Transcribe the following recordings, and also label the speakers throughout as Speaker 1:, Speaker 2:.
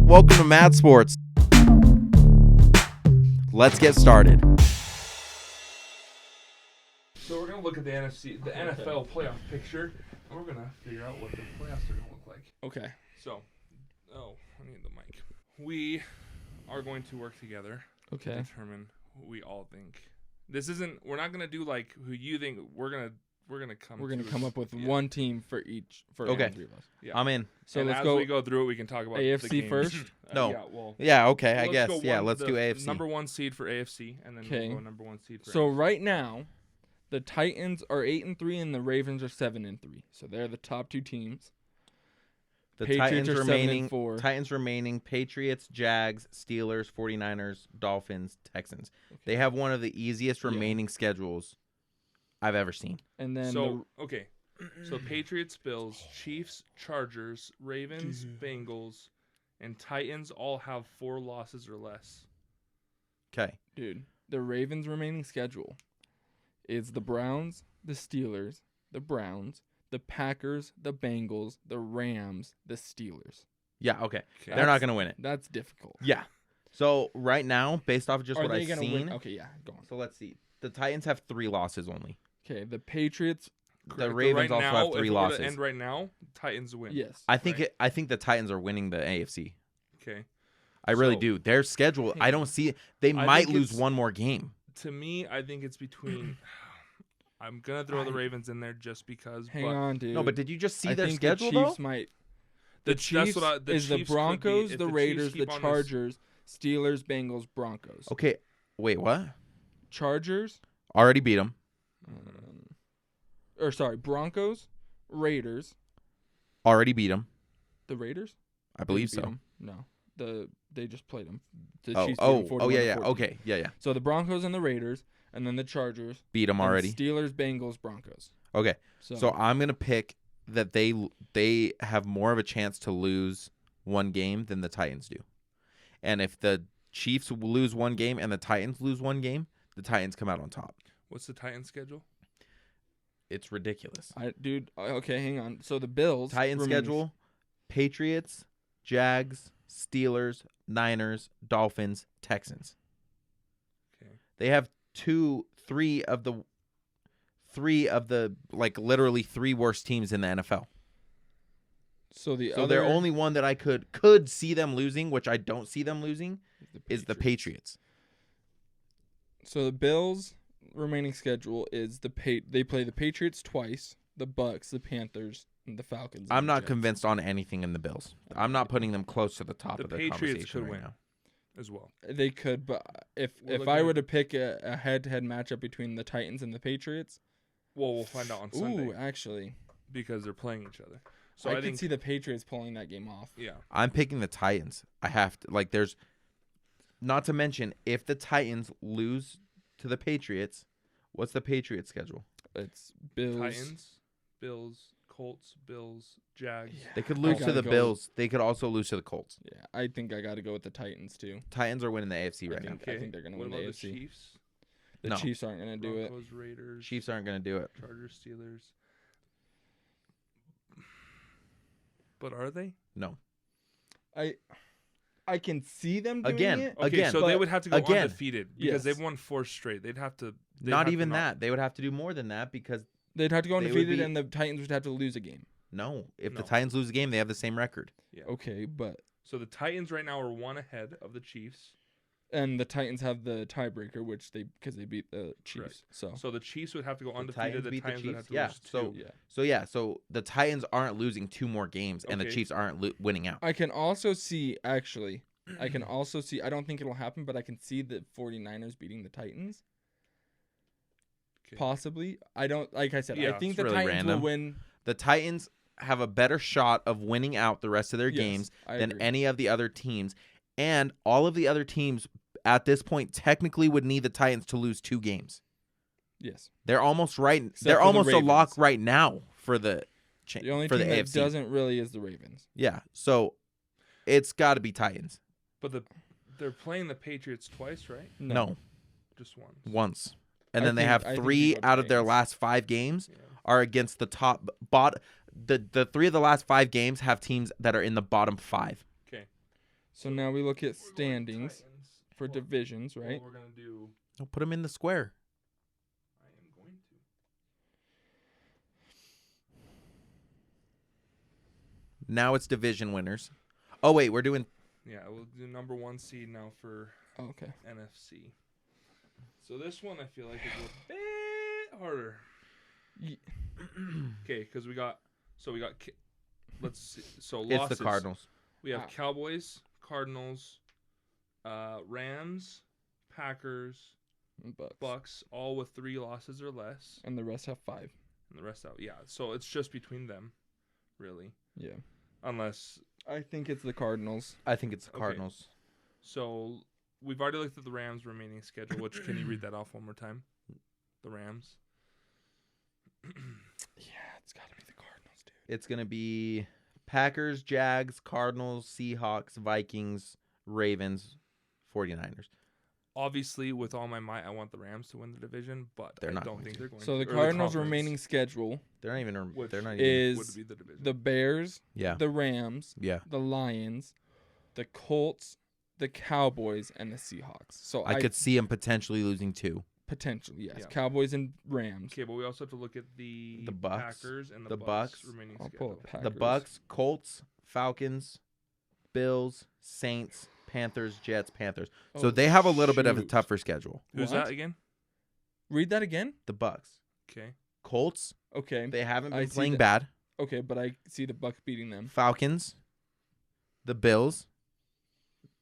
Speaker 1: Welcome to Mad Sports. Let's get started.
Speaker 2: So we're gonna look at the NFL playoff picture, and we're gonna figure out what the playoffs are gonna look like.
Speaker 3: Okay.
Speaker 2: So, I need the mic. We are going to work together to determine who we all think. This isn't. We're not gonna do like who you think. We're gonna come up with
Speaker 3: one team for each all
Speaker 1: Okay.
Speaker 3: three of us.
Speaker 2: Yeah.
Speaker 1: I'm in.
Speaker 3: So
Speaker 2: and
Speaker 3: let's
Speaker 2: as
Speaker 3: go
Speaker 2: we go through it, we can talk about
Speaker 3: AFC
Speaker 2: the games.
Speaker 3: first?
Speaker 1: No.
Speaker 2: Yeah.
Speaker 1: Okay, I
Speaker 2: let's
Speaker 1: guess.
Speaker 2: go
Speaker 1: Yeah, let's do AFC.
Speaker 2: Number one seed for AFC, and then we'll go number one seed for
Speaker 3: So
Speaker 2: NFC.
Speaker 3: right now, the Titans are 8-3 and the Ravens are 7-3. So they're the top two teams.
Speaker 1: The
Speaker 3: Patriots are 7-4.
Speaker 1: Titans remaining, Patriots, Jags, Steelers, 49ers, Dolphins, Texans.
Speaker 3: Okay.
Speaker 1: They have one of the easiest remaining schedules I've ever seen.
Speaker 3: And then
Speaker 2: So Patriots, Bills, Chiefs, Chargers, Ravens, Bengals, and Titans all have 4 losses or less.
Speaker 1: Okay.
Speaker 3: the Ravens' remaining schedule is the Browns, the Steelers, the Browns, the Packers, the Bengals, the Rams, the Steelers.
Speaker 1: Yeah, okay. They're not going to win it.
Speaker 3: That's difficult.
Speaker 1: Yeah. So right now, based off of just
Speaker 3: Are
Speaker 1: what
Speaker 3: they
Speaker 1: I've
Speaker 3: gonna
Speaker 1: seen.
Speaker 3: win? Okay, yeah, go on.
Speaker 1: So let's see. The Titans have 3 losses only.
Speaker 3: Okay, the Patriots.
Speaker 1: The Ravens also have 3 losses.
Speaker 2: And right now, Titans win.
Speaker 3: Yes.
Speaker 1: I think the Titans are winning the AFC.
Speaker 2: Okay.
Speaker 1: I really do. Their schedule, I don't see it. They might lose one more game.
Speaker 2: To me, I think it's between. I'm gonna throw the Ravens in there just because.
Speaker 3: Hang on, dude.
Speaker 1: No, but did you just see their
Speaker 3: think
Speaker 1: schedule
Speaker 3: the Chiefs
Speaker 1: though?
Speaker 3: might.
Speaker 2: The
Speaker 3: Chiefs is the Broncos, the Raiders, the Chargers, Steelers, Bengals, Broncos.
Speaker 1: Okay. Wait, what?
Speaker 3: Chargers.
Speaker 1: Already beat them.
Speaker 3: Broncos, Raiders.
Speaker 1: Already beat them.
Speaker 3: The Raiders?
Speaker 1: I believe
Speaker 3: Beat
Speaker 1: so.
Speaker 3: them? No. They just played them. The
Speaker 1: Oh,
Speaker 3: Chiefs beat them 41
Speaker 1: yeah,
Speaker 3: to
Speaker 1: yeah.
Speaker 3: 14.
Speaker 1: Okay, yeah.
Speaker 3: So the Broncos and the Raiders, and then the Chargers.
Speaker 1: Beat them already.
Speaker 3: Steelers, Bengals, Broncos.
Speaker 1: Okay. So I'm going to pick that they have more of a chance to lose one game than the Titans do. And if the Chiefs lose one game and the Titans lose one game, the Titans come out on top.
Speaker 2: What's the Titans schedule?
Speaker 1: It's ridiculous.
Speaker 3: Okay, hang on. So the Bills.
Speaker 1: Titans schedule, Patriots, Jags, Steelers, Niners, Dolphins, Texans.
Speaker 2: Okay.
Speaker 1: They have 3 of the like literally 3 worst teams in the NFL.
Speaker 3: So
Speaker 1: their only one that I could see them losing, which I don't see them losing, is the Patriots.
Speaker 3: So the Bills' remaining schedule is they play the Patriots twice, the Bucks, the Panthers, and the Falcons.
Speaker 1: I'm not convinced on anything in the Bills. I'm not putting them close to the top of the
Speaker 2: Patriots
Speaker 1: conversation
Speaker 2: could
Speaker 1: right
Speaker 2: win
Speaker 1: now.
Speaker 2: As well.
Speaker 3: They could, but if I were to pick a head-to-head matchup between the Titans and the Patriots,
Speaker 2: we'll find out on Sunday.
Speaker 3: Ooh, actually,
Speaker 2: because they're playing each other. So
Speaker 3: I can see the Patriots pulling that game off.
Speaker 2: Yeah,
Speaker 1: I'm picking the Titans. I have to there's not to mention if the Titans lose to the Patriots, what's the Patriots schedule?
Speaker 3: It's Bills,
Speaker 2: Titans, Bills, Colts, Bills, Jags.
Speaker 3: Yeah,
Speaker 1: they could lose to the Bills. They could also lose to the Colts.
Speaker 3: Yeah, I think I got to go with the Titans too.
Speaker 1: Titans are winning the AFC right now.
Speaker 3: I think they're going to win the AFC.
Speaker 2: The Chiefs?
Speaker 3: The Chiefs aren't going to do it.
Speaker 2: Broncos, Raiders.
Speaker 1: Chiefs aren't going to do it.
Speaker 2: Chargers, Steelers. But are they?
Speaker 1: No.
Speaker 3: I can see them doing it.
Speaker 2: Okay, so they would have to go undefeated because
Speaker 3: yes.
Speaker 2: they've won 4 straight. They'd have to.
Speaker 1: Not even that. They would have to do more than that because
Speaker 3: they'd have to go undefeated, and the Titans would have to lose a game.
Speaker 1: No, if the Titans lose a game, they have the same record.
Speaker 2: Yeah.
Speaker 3: Okay, but
Speaker 2: so the Titans right now are 1 ahead of the Chiefs,
Speaker 3: and the Titans have the tiebreaker, because they beat the Chiefs.
Speaker 2: Correct. So the Chiefs would have to go undefeated. The Titans would have to lose 2.
Speaker 1: So the Titans aren't losing 2 more games, and the Chiefs aren't winning out.
Speaker 3: I can also see I don't think it'll happen, but I can see the 49ers beating the Titans. Okay. Possibly. I don't, like I said, I think the Titans will win.
Speaker 1: The Titans have a better shot of winning out the rest of their games than any of the other teams. And all of the other teams at this point technically would need the Titans to lose 2 games.
Speaker 3: Yes.
Speaker 1: They're almost right. They're almost a lock right now for the
Speaker 3: only team that doesn't really is the Ravens.
Speaker 1: Yeah. So it's got to be Titans.
Speaker 2: But they're playing the Patriots twice, right?
Speaker 1: No.
Speaker 2: Just once.
Speaker 1: And then they have 3 out of their last 5 games are against the top the 3 of the last 5 games have teams that are in the bottom 5.
Speaker 2: Okay.
Speaker 3: So now we look at standings for divisions, right?
Speaker 2: We're gonna do.
Speaker 1: No, put them in the square.
Speaker 2: I am going to.
Speaker 1: Now it's division winners. Oh wait, we're doing.
Speaker 2: Yeah, we'll do number 1 seed now for NFC. So this one I feel like is a bit harder. Okay, because we got. Let's see. So losses.
Speaker 1: It's the Cardinals.
Speaker 2: We have Cowboys, Cardinals, Rams, Packers, Bucks, all with 3 losses or less.
Speaker 3: And the rest have 5.
Speaker 2: And the rest out. Yeah, so it's just between them, really.
Speaker 3: Yeah.
Speaker 2: Unless.
Speaker 3: I think it's the Cardinals.
Speaker 1: I think it's the Cardinals.
Speaker 2: Okay. So we've already looked at the Rams' remaining schedule. Which can you read that off one more time? The Rams.
Speaker 3: Yeah, it's got to be the Cardinals, dude.
Speaker 1: It's going to be Packers, Jags, Cardinals, Seahawks, Vikings, Ravens, 49ers.
Speaker 2: Obviously, with all my might, I want the Rams to win the division, but I don't think they're going to.
Speaker 3: So the Cardinals' remaining schedule
Speaker 1: they're not even
Speaker 2: is would be the division.
Speaker 3: The Bears,
Speaker 1: yeah,
Speaker 3: the Rams,
Speaker 1: yeah,
Speaker 3: the Lions, the Colts, the Cowboys, and the Seahawks. So
Speaker 1: I could see them potentially losing 2.
Speaker 3: Potentially, yes. Yeah. Cowboys and Rams.
Speaker 2: Okay, but we also have to look at the
Speaker 1: Bucks,
Speaker 2: Packers and the Bucks remaining schedule.
Speaker 1: The Bucks, Colts, Falcons, Bills, Saints, Panthers, Jets, Panthers. So they have a little bit of a tougher schedule.
Speaker 2: Who's that again?
Speaker 3: Read that again.
Speaker 1: The Bucks.
Speaker 2: Okay.
Speaker 3: Colts. Okay.
Speaker 1: They haven't been playing bad.
Speaker 3: Okay, but I see the Bucks beating them.
Speaker 1: Falcons. The Bills.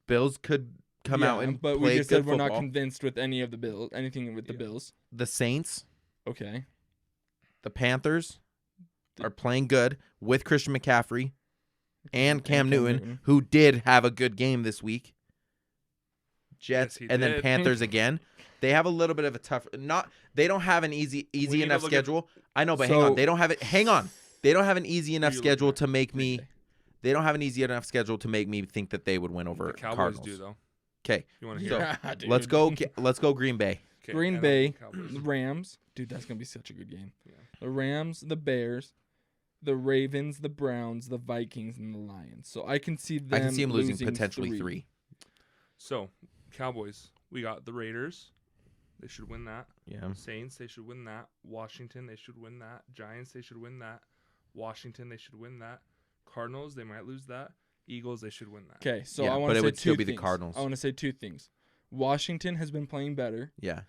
Speaker 1: Bills could come out and
Speaker 3: but
Speaker 1: play
Speaker 3: we just said
Speaker 1: football.
Speaker 3: We're not convinced with any of the Bills, anything with the Bills.
Speaker 1: The Saints.
Speaker 3: Okay.
Speaker 1: The Panthers are playing good with Christian McCaffrey and Cam Newton, who did have a good game this week. Jets and then Panthers again. They have a little bit of a tough. They don't have an easy enough schedule. I know, but hang on. They don't have it. Hang on. They don't have an easy enough schedule to make me. They don't have an easy enough schedule to make me think that they would win over
Speaker 2: the Cowboys
Speaker 1: Cardinals.
Speaker 2: Do though.
Speaker 1: Okay.
Speaker 2: You want to hear?
Speaker 1: So, let's go. Let's go. Green Bay.
Speaker 3: Okay, Green Bay. The Rams. Dude, that's gonna be such a good game. Yeah. The Rams, the Bears, the Ravens, the Browns, the Vikings, and the Lions. So I can see them. I can see them losing
Speaker 1: potentially 3.
Speaker 2: So Cowboys. We got the Raiders. They should win that.
Speaker 1: Yeah.
Speaker 2: Saints. They should win that. Washington. They should win that. Giants. They should win that. Washington. They should win that. Cardinals. They might lose that. Eagles, they should win that.
Speaker 3: Okay, so I want to say 2 things. But it would still be the Cardinals. I want to say 2 things. Washington has been playing better.
Speaker 1: Yeah.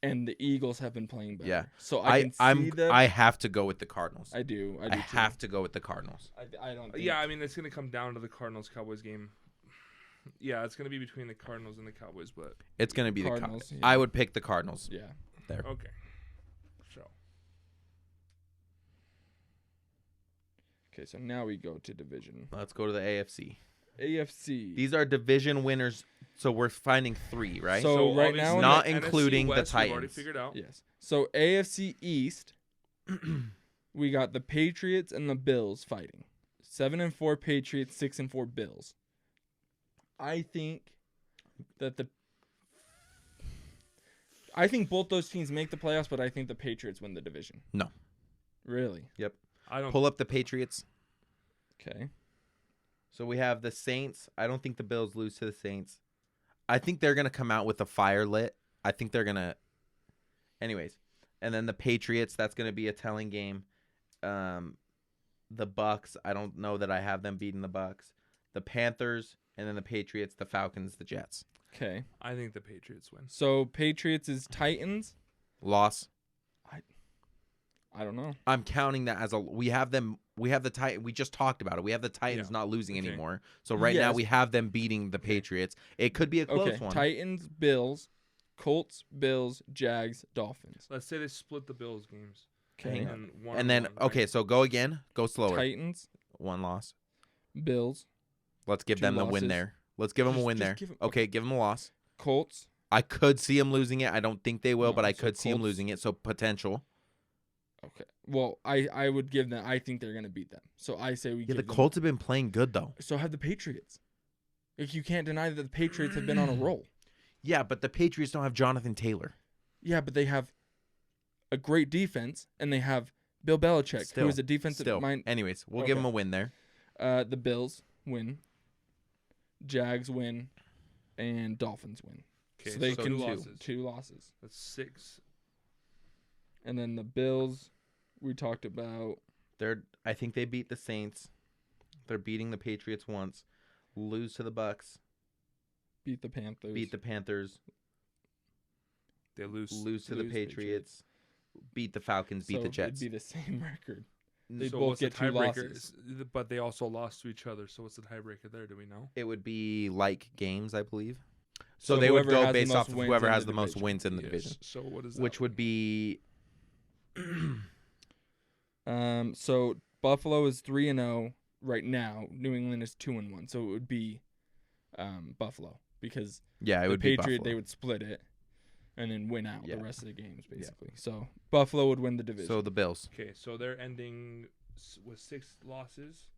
Speaker 3: And the Eagles have been playing better.
Speaker 1: Yeah.
Speaker 3: So I
Speaker 1: have to go with the Cardinals.
Speaker 3: I do.
Speaker 1: I have to go with the Cardinals.
Speaker 2: I don't. Yeah, I mean it's gonna come down to the Cardinals-Cowboys game. Yeah, it's gonna be between the Cardinals and the Cowboys, but
Speaker 1: it's gonna be the Cardinals. Yeah. I would pick the Cardinals.
Speaker 3: Yeah.
Speaker 1: There.
Speaker 2: Okay. So.
Speaker 3: Okay, so now we go to division.
Speaker 1: Let's go to the AFC.
Speaker 3: AFC.
Speaker 1: These are division winners, so we're finding 3, right?
Speaker 3: So right now,
Speaker 1: not including
Speaker 2: West,
Speaker 1: the Titans.
Speaker 2: We've already figured out.
Speaker 3: Yes. So AFC East, we got the Patriots and the Bills fighting. 7-4 Patriots, 6-4 Bills. I think both those teams make the playoffs, but I think the Patriots win the division.
Speaker 1: No.
Speaker 3: Really?
Speaker 1: Yep. I don't pull up the Patriots.
Speaker 3: Okay.
Speaker 1: So we have the Saints. I don't think the Bills lose to the Saints. I think they're going to come out with the fire lit. I think they're going to. Anyways. And then the Patriots, that's going to be a telling game. The Bucks, I don't know that I have them beating the Bucks. The Panthers, and then the Patriots, the Falcons, the Jets.
Speaker 3: Okay.
Speaker 2: I think the Patriots win.
Speaker 3: So Patriots is Titans.
Speaker 1: Loss.
Speaker 3: I don't know.
Speaker 1: I'm counting that as we have the Titans. We just talked about it. We have the Titans not losing anymore. So right now we have them beating the Patriots. It could be a close one.
Speaker 3: Titans, Bills, Colts, Bills, Jags, Dolphins.
Speaker 2: Let's say they split the Bills games.
Speaker 3: Okay.
Speaker 1: And then so go again. Go slower.
Speaker 3: Titans.
Speaker 1: 1 loss.
Speaker 3: Bills.
Speaker 1: Let's give them the win there. Let's give them a win there. Okay, give them a loss.
Speaker 3: Colts.
Speaker 1: I could see them losing it. I don't think they will, but I could see them losing it. So potential.
Speaker 3: Okay. Well, I would give them. I think they're going to beat them. So I say we.
Speaker 1: Yeah, the Colts have been playing good though.
Speaker 3: So have the Patriots. Like you can't deny that the Patriots have been on a roll.
Speaker 1: Yeah, but the Patriots don't have Jonathan Taylor.
Speaker 3: Yeah, but they have a great defense and they have Bill Belichick, who is a defensive mind.
Speaker 1: Anyways, we'll give him a win there.
Speaker 3: The Bills win. Jags win. And Dolphins win.
Speaker 2: Okay,
Speaker 3: so they can two losses.
Speaker 2: That's 6.
Speaker 3: And then the Bills, we talked about.
Speaker 1: I think they beat the Saints. They're beating the Patriots once. Lose to the Bucks.
Speaker 3: Beat the Panthers.
Speaker 2: They lose
Speaker 1: to the Patriots. Beat the Falcons. Beat the Jets.
Speaker 3: It'd be the same record.
Speaker 2: They both get 2 losses. But they also lost to each other. So what's the tiebreaker there? Do we know?
Speaker 1: It would be like games, I believe. So they would go based off of whoever has the most wins in the division.
Speaker 2: So what is that?
Speaker 1: Which would be...
Speaker 3: So Buffalo is 3-0 right now. New England is 2-1. So it would be Buffalo because
Speaker 1: it would be Buffalo.
Speaker 3: They would split it and then win out the rest of the games basically. Yeah. So Buffalo would win the division.
Speaker 1: So the Bills.
Speaker 2: Okay, so they're ending with 6 losses,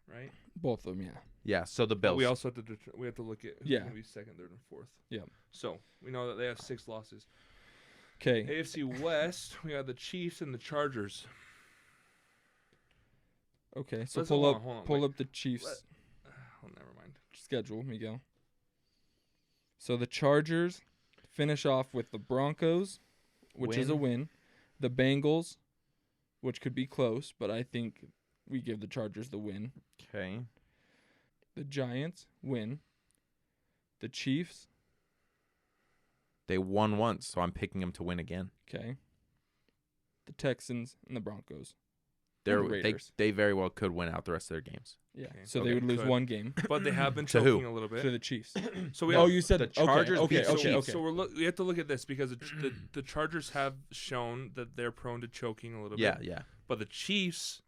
Speaker 2: right?
Speaker 3: Both of them, yeah.
Speaker 1: Yeah. So the Bills.
Speaker 2: But we also have to look at who's going to be second, third, and fourth.
Speaker 3: Yeah.
Speaker 2: So we know that they have 6 losses.
Speaker 3: Okay.
Speaker 2: AFC West, we have the Chiefs and the Chargers.
Speaker 3: Okay, so pull up the Chiefs.
Speaker 2: Never mind.
Speaker 3: Schedule, Miguel. So the Chargers finish off with the Broncos, which is a win. The Bengals, which could be close, but I think we give the Chargers the win.
Speaker 1: Okay.
Speaker 3: The Giants win. The Chiefs.
Speaker 1: They won once, so I'm picking them to win again.
Speaker 3: Okay. The Texans and the Broncos.
Speaker 1: They very well could win out the rest of their games.
Speaker 3: Yeah, so they would lose one game.
Speaker 2: But they have been choking a little bit.
Speaker 3: To the Chiefs.
Speaker 2: So
Speaker 3: you said
Speaker 1: the Chargers.
Speaker 3: Okay.
Speaker 2: So we have to look at this because the Chargers have shown that they're prone to choking a little bit.
Speaker 1: Yeah.
Speaker 2: But the Chiefs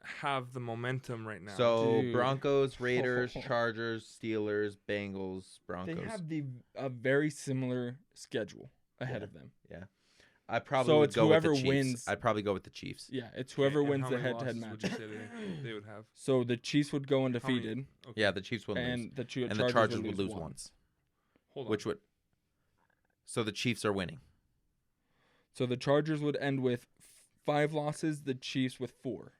Speaker 2: have the momentum right now.
Speaker 1: So Broncos, Raiders, Chargers, Steelers, Bengals, Broncos.
Speaker 3: They have a very similar schedule ahead of them.
Speaker 1: Yeah. I probably would go with the Chiefs.
Speaker 3: Wins.
Speaker 1: I'd probably go with the Chiefs.
Speaker 3: Yeah, it's whoever wins the head-to-head match.
Speaker 2: Would you say they would have?
Speaker 3: So the Chiefs would go undefeated.
Speaker 1: Okay. Yeah, the Chiefs would lose.
Speaker 3: And the
Speaker 1: Chargers would lose once.
Speaker 2: Hold on.
Speaker 1: So the Chiefs are winning.
Speaker 3: So the Chargers would end with 5 losses, the Chiefs with 4.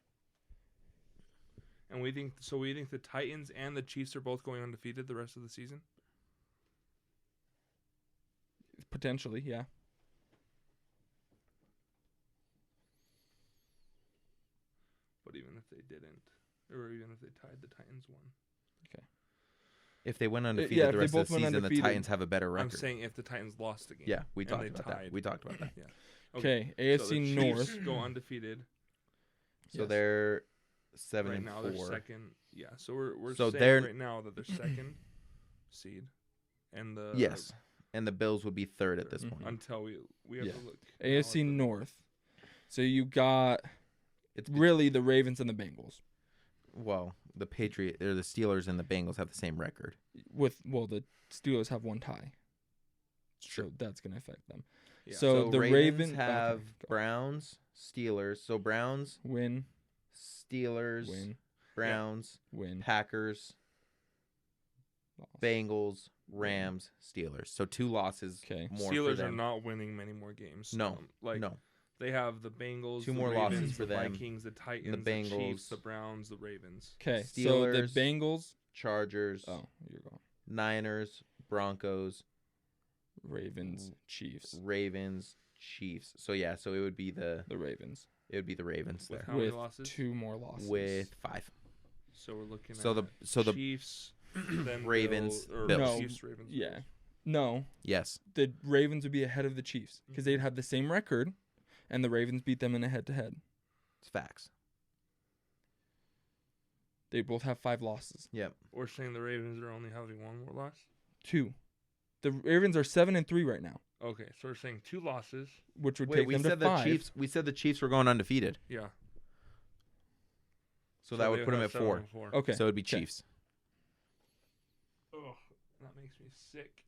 Speaker 2: And we think the Titans and the Chiefs are both going undefeated the rest of the season?
Speaker 3: Potentially, yeah.
Speaker 2: But even if they didn't, or even if they tied, the Titans won.
Speaker 3: Okay.
Speaker 1: If they went undefeated the rest of the season, the Titans have a better record.
Speaker 2: I'm saying if the Titans lost the game.
Speaker 1: Yeah, we talked about that.
Speaker 3: Yeah. Okay, AFC
Speaker 2: so the
Speaker 3: North.
Speaker 2: Chiefs go undefeated.
Speaker 1: So they're 7-4.
Speaker 2: Right now they're second. Yeah, so we're
Speaker 1: saying
Speaker 2: right now that they're second seed, and
Speaker 1: and the Bills would be third at this point.
Speaker 2: Until we have to look.
Speaker 3: AFC North. So you got really the Ravens and the Bengals.
Speaker 1: Well, the Steelers and the Bengals have the same record.
Speaker 3: The Steelers have 1 tie.
Speaker 1: True.
Speaker 3: So that's going to affect them.
Speaker 1: Yeah. So the Ravens have Browns, Steelers. So Browns
Speaker 3: win,
Speaker 1: Steelers win, Browns
Speaker 3: win,
Speaker 1: Packers, Bengals, Rams, Steelers. So 2 losses.
Speaker 3: Okay.
Speaker 1: More
Speaker 2: Steelers
Speaker 1: for them.
Speaker 2: are not winning many more games.
Speaker 1: No.
Speaker 2: They have the Bengals,
Speaker 1: 2 more
Speaker 2: Ravens,
Speaker 1: losses for
Speaker 2: the
Speaker 1: them.
Speaker 2: Vikings, the Titans,
Speaker 1: the Bengals,
Speaker 2: the Chiefs, the Browns, the Ravens.
Speaker 3: Okay,
Speaker 1: Steelers,
Speaker 3: so the Bengals,
Speaker 1: Chargers,
Speaker 3: you're going.
Speaker 1: Niners, Broncos,
Speaker 3: Ravens, Chiefs.
Speaker 1: So so it would be the
Speaker 3: Ravens.
Speaker 1: It would be the Ravens there.
Speaker 2: With how many losses?
Speaker 3: 2 more losses.
Speaker 1: With 5.
Speaker 2: So we're looking at
Speaker 1: the
Speaker 2: Chiefs, then
Speaker 1: Ravens,
Speaker 2: Bills.
Speaker 3: No.
Speaker 2: Chiefs, Ravens,
Speaker 3: Yeah.
Speaker 2: Bills.
Speaker 3: No.
Speaker 1: Yes.
Speaker 3: The Ravens would be ahead of the Chiefs because they'd have the same record, and the Ravens beat them in a head-to-head.
Speaker 1: It's facts.
Speaker 3: They both have 5 losses.
Speaker 1: Yep.
Speaker 2: We're saying the Ravens are only having 1 more loss?
Speaker 3: 2. The Ravens are 7-3 right now.
Speaker 2: Okay, so we're saying 2 losses,
Speaker 3: which would take them to 5.
Speaker 1: We said the Chiefs were going undefeated.
Speaker 2: Yeah.
Speaker 1: So that would put them at 4.
Speaker 3: Okay.
Speaker 1: So it would be Chiefs.
Speaker 2: Oh, that makes me sick.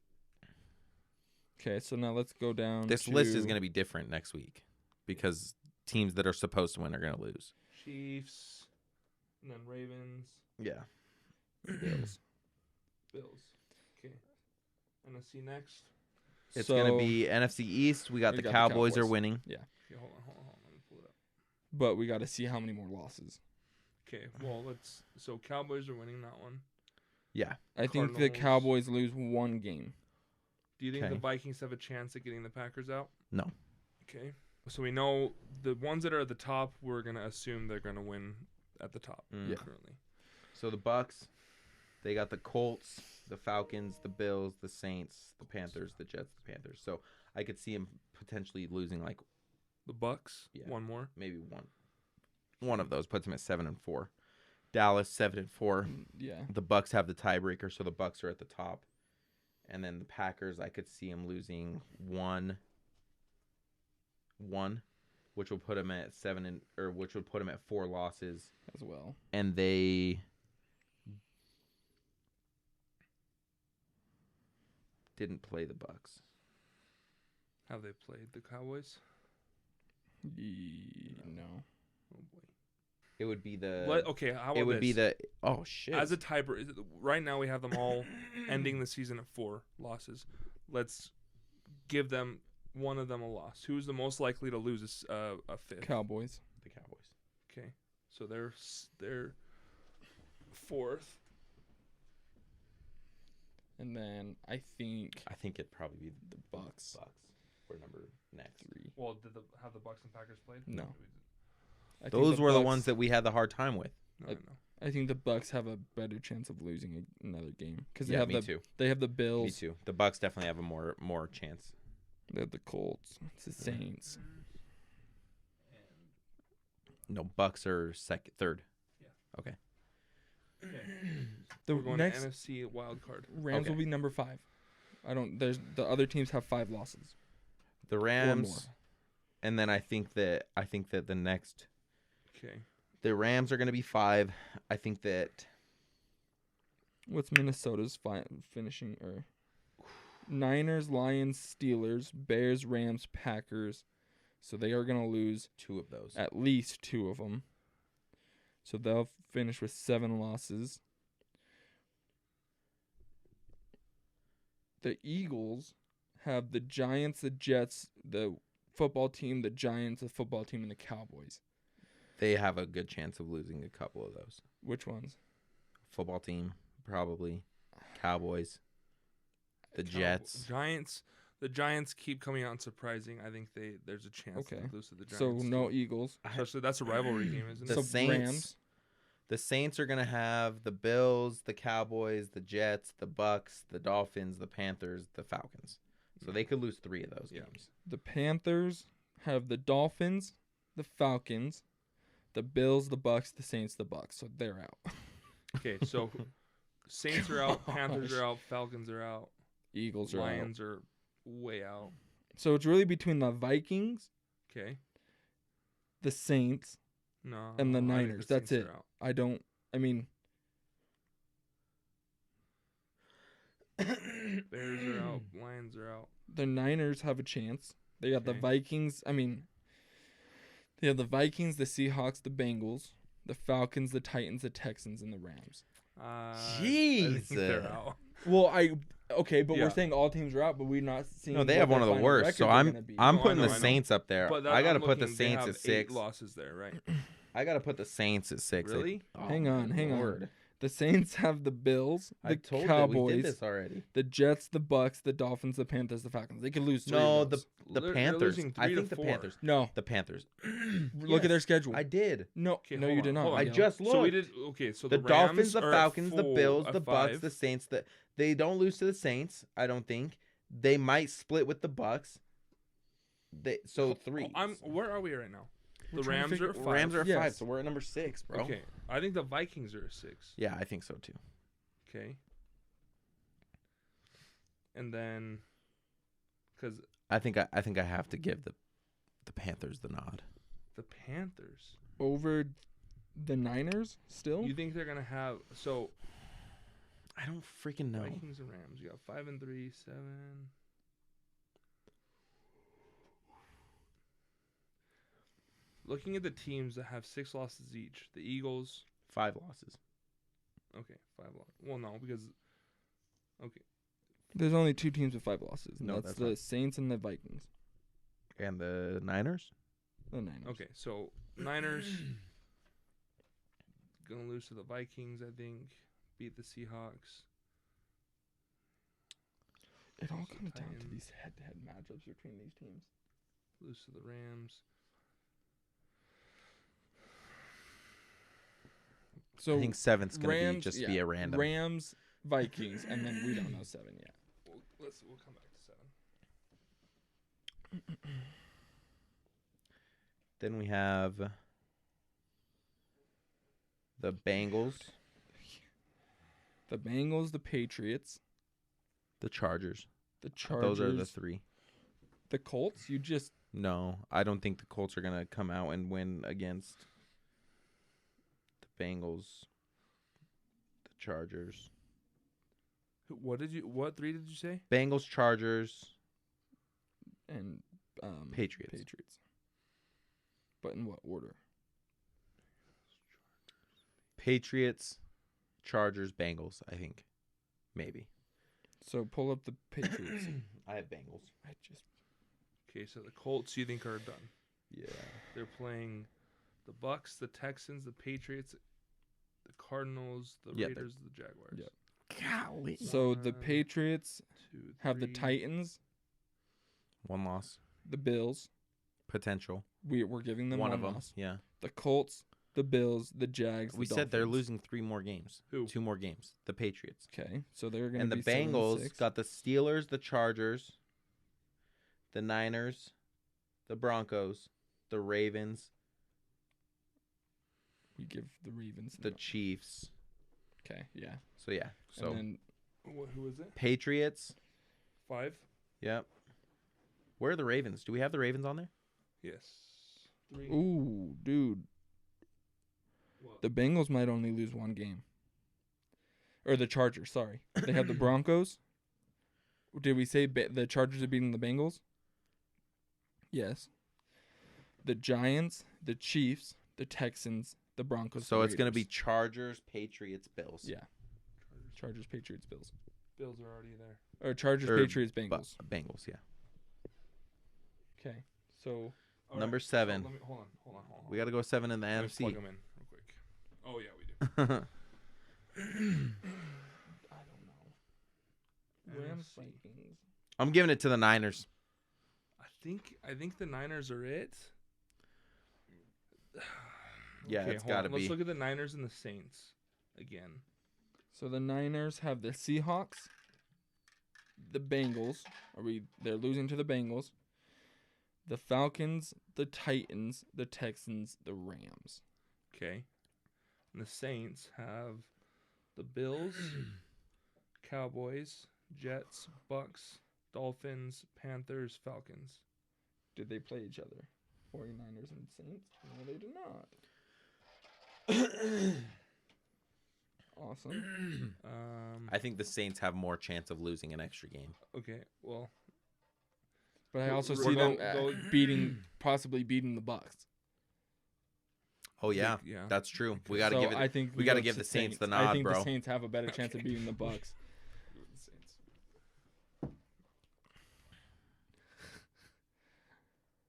Speaker 3: Okay, so now let's go down.
Speaker 1: This list is going to be different next week because teams that are supposed to win are going to lose.
Speaker 2: Chiefs, and then Ravens.
Speaker 1: Yeah.
Speaker 3: Bills.
Speaker 2: Okay. NFC next.
Speaker 1: It's going to be NFC East. We got the Cowboys are winning.
Speaker 3: Yeah.
Speaker 2: Okay, hold on.
Speaker 3: but we got to see how many more losses.
Speaker 2: Okay, well, so Cowboys are winning that one.
Speaker 1: Yeah.
Speaker 3: I think the Cowboys lose one game.
Speaker 2: Do you think the Vikings have a chance at getting the Packers out?
Speaker 1: No.
Speaker 2: Okay. So we know the ones that are at the top, we're going to assume they're going to win at the top currently.
Speaker 1: So the Bucks, they got the Colts, the Falcons, the Bills, the Saints, the Panthers, the Jets, the Panthers. So I could see them potentially losing like
Speaker 2: the Bucks, one more,
Speaker 1: maybe one. One of those puts them at 7-4. Dallas 7-4.
Speaker 3: Yeah.
Speaker 1: The Bucks have the tiebreaker, so the Bucks are at the top. And then the Packers, I could see them losing one, which will put them at which would put them at 4 losses
Speaker 3: as well.
Speaker 1: And they didn't play the Bucks.
Speaker 2: Have they played the Cowboys?
Speaker 3: No.
Speaker 2: Oh boy.
Speaker 1: It would be the.
Speaker 2: How about it would
Speaker 1: be the. Oh shit!
Speaker 2: As a tiebreaker, right now we have them all ending the season at 4 losses. Let's give them one of them a loss. Who's the most likely to lose a fifth?
Speaker 3: Cowboys.
Speaker 1: The Cowboys.
Speaker 2: Okay, so they're 4th.
Speaker 3: And then I think
Speaker 1: it'd probably be
Speaker 3: the Bucks.
Speaker 1: For number next
Speaker 3: 3.
Speaker 2: Well, have the Bucks and Packers played?
Speaker 3: No.
Speaker 1: Those were the ones that we had the hard time with.
Speaker 2: No.
Speaker 3: I think the Bucks have a better chance of losing another game because
Speaker 1: me too.
Speaker 3: They have the Bills.
Speaker 1: Me too. The Bucks definitely have a more chance.
Speaker 3: They have the Colts. It's the Saints.
Speaker 1: No, Bucks are third.
Speaker 2: Yeah.
Speaker 1: Okay.
Speaker 2: We're going next to NFC wild card.
Speaker 3: Rams will be number 5. The other teams have 5 losses.
Speaker 1: The Rams, and then I think that the next.
Speaker 2: Okay.
Speaker 1: The Rams are going to be 5. I think that.
Speaker 3: What's Minnesota's finishing? Or Niners, Lions, Steelers, Bears, Rams, Packers. So they are going to lose
Speaker 1: 2 of those.
Speaker 3: At least 2 of them. So they'll finish with 7 losses. The Eagles have the Giants, the Jets, the football team, the Giants, the football team, and the Cowboys.
Speaker 1: They have a good chance of losing a couple of those.
Speaker 3: Which ones?
Speaker 1: Football team, probably. Cowboys. The Jets.
Speaker 2: Giants. The Giants keep coming out and surprising. I think there's a chance to lose to the Giants.
Speaker 3: So no Eagles.
Speaker 2: Especially that's a rivalry game, isn't it?
Speaker 1: The Saints. The Saints are going to have the Bills, the Cowboys, the Jets, the Bucks, the Dolphins, the Panthers, the Falcons. So they could lose 3 of those games.
Speaker 3: The Panthers have the Dolphins, the Falcons, the Bills, the Bucks, the Saints, the Bucks. So they're out.
Speaker 2: Okay, so Saints are out, Panthers are out, Falcons are out,
Speaker 3: Eagles are out.
Speaker 2: Lions are way out.
Speaker 3: So it's really between the Vikings,
Speaker 2: the
Speaker 3: Saints, and the Niners. That's it. Bears
Speaker 2: are out, Lions are out.
Speaker 3: The Niners have a chance. They got the Vikings. They have the Vikings, the Seahawks, the Bengals, the Falcons, the Titans, the Texans, and the Rams.
Speaker 1: Jeez.
Speaker 2: I think they're out.
Speaker 3: Well, we're saying all teams are out, but we're not seeing.
Speaker 1: No, they have one of the worst. So I'm putting the Saints up there. I got to put the Saints at 6.
Speaker 2: 8 losses there, right?
Speaker 1: I got to put the Saints at 6.
Speaker 2: Really?
Speaker 3: Hang on. The Saints have the Bills, the Cowboys,
Speaker 1: we did this already.
Speaker 3: The Jets, the Bucks, the Dolphins, the Panthers, the Falcons. They could lose 3 of those.
Speaker 1: The Panthers. I think the Panthers.
Speaker 3: No,
Speaker 1: the Panthers.
Speaker 3: Look at their schedule.
Speaker 1: I did.
Speaker 3: No, you did not.
Speaker 1: I just looked.
Speaker 2: So we did. So
Speaker 1: the Dolphins, the Falcons, the Bills, the Bucks, the Saints. They don't lose to the Saints. I don't think they might split with the Bucks. 3.
Speaker 2: Where are we right now? The Rams are 5.
Speaker 1: Rams are 5, so we're at number 6, bro.
Speaker 2: Okay, I think the Vikings are 6.
Speaker 1: Yeah, I think so too.
Speaker 2: Okay. And then, because
Speaker 1: I think I have to give the Panthers the nod.
Speaker 2: The Panthers
Speaker 3: over the Niners still?
Speaker 2: You think they're gonna have so?
Speaker 1: I don't freaking know.
Speaker 2: Vikings and Rams. You got 5 and 3, 7. Looking at the teams that have 6 losses each, the Eagles
Speaker 1: 5 losses.
Speaker 2: Okay, 5 losses. Well, no, because
Speaker 3: there's only 2 teams with 5 losses.
Speaker 1: No,
Speaker 3: that's the Saints and the Vikings.
Speaker 1: And the Niners.
Speaker 3: The Niners.
Speaker 2: Okay, so Niners gonna lose to the Vikings, I think. Beat the Seahawks.
Speaker 3: It all comes down to these head-to-head matchups between these teams.
Speaker 2: Lose to the Rams.
Speaker 1: So I think 7's gonna be a random.
Speaker 3: Rams, Vikings, and then we don't know 7 yet.
Speaker 2: We'll come back to 7.
Speaker 1: Then we have the Bengals.
Speaker 3: The Bengals, the Patriots.
Speaker 1: The Chargers.
Speaker 3: The Chargers.
Speaker 1: Those are the 3.
Speaker 3: The Colts?
Speaker 1: No, I don't think the Colts are going to come out and win against the Bengals, the Chargers.
Speaker 2: What 3 did you say?
Speaker 1: Bengals, Chargers,
Speaker 3: and
Speaker 1: Patriots.
Speaker 3: But in what order?
Speaker 1: Patriots, Chargers, Bengals, I think. Maybe.
Speaker 3: So pull up the Patriots.
Speaker 1: I have Bengals.
Speaker 2: Okay, so the Colts you think are done.
Speaker 1: Yeah.
Speaker 2: They're playing the Bucks, the Texans, the Patriots, the Cardinals, the Raiders, the Jaguars.
Speaker 3: Yep. Golly. So the Patriots have the Titans.
Speaker 1: 1 loss.
Speaker 3: The Bills.
Speaker 1: Potential.
Speaker 3: We're giving them one loss.
Speaker 1: Yeah.
Speaker 3: The Colts, the Bills, the Jags.
Speaker 1: We said they're losing 3 more games.
Speaker 2: Who?
Speaker 1: 2 more games. The Patriots.
Speaker 3: Okay, so they're going to be
Speaker 1: 7-6. And the Bengals got the Steelers, the Chargers, the Niners, the Broncos, the Ravens.
Speaker 3: We give the Ravens.
Speaker 1: The Chiefs.
Speaker 3: Okay, yeah.
Speaker 1: So, yeah. So,
Speaker 2: and then, who is it?
Speaker 1: Patriots.
Speaker 2: 5?
Speaker 1: Yep. Where are the Ravens? Do we have the Ravens on there?
Speaker 2: Yes. 3.
Speaker 3: Ooh, dude.
Speaker 2: What?
Speaker 3: The Bengals might only lose 1 game. Or the Chargers, sorry. They have the Broncos. Did we say the Chargers are beating the Bengals? Yes. The Giants, the Chiefs, the Texans, the Broncos.
Speaker 1: So it's going to be Chargers, Patriots, Bills.
Speaker 3: Yeah. Chargers, Patriots, Bills.
Speaker 2: Bills are already there.
Speaker 3: Or Chargers, Patriots, Bengals.
Speaker 1: Bengals, yeah.
Speaker 3: Okay. So
Speaker 1: number 7.
Speaker 2: Hold on.
Speaker 1: We got to go 7 in the NFC.
Speaker 2: Plug them in real quick. Oh yeah, we do.
Speaker 3: I don't know. Rams, Vikings.
Speaker 1: I'm giving it to the Niners.
Speaker 2: I think the Niners are it.
Speaker 1: Yeah,
Speaker 2: okay,
Speaker 1: it's got to be.
Speaker 2: Let's look at the Niners and the Saints again.
Speaker 3: So the Niners have the Seahawks, the Bengals. They're losing to the Bengals. The Falcons, the Titans, the Texans, the Rams.
Speaker 2: Okay. And the Saints have the Bills, Cowboys, Jets, Bucks, Dolphins, Panthers, Falcons.
Speaker 3: Did they play each other? 49ers and Saints? No, they did not. Awesome.
Speaker 1: I think the Saints have more chance of losing an extra game.
Speaker 2: Okay, well.
Speaker 3: But I also see them possibly beating the Bucks.
Speaker 1: Oh yeah, that's true. We got to give it.
Speaker 3: I think
Speaker 1: we got to give the Saints the nod,
Speaker 3: I think
Speaker 1: bro.
Speaker 3: the Saints have a better chance of beating the Bucks.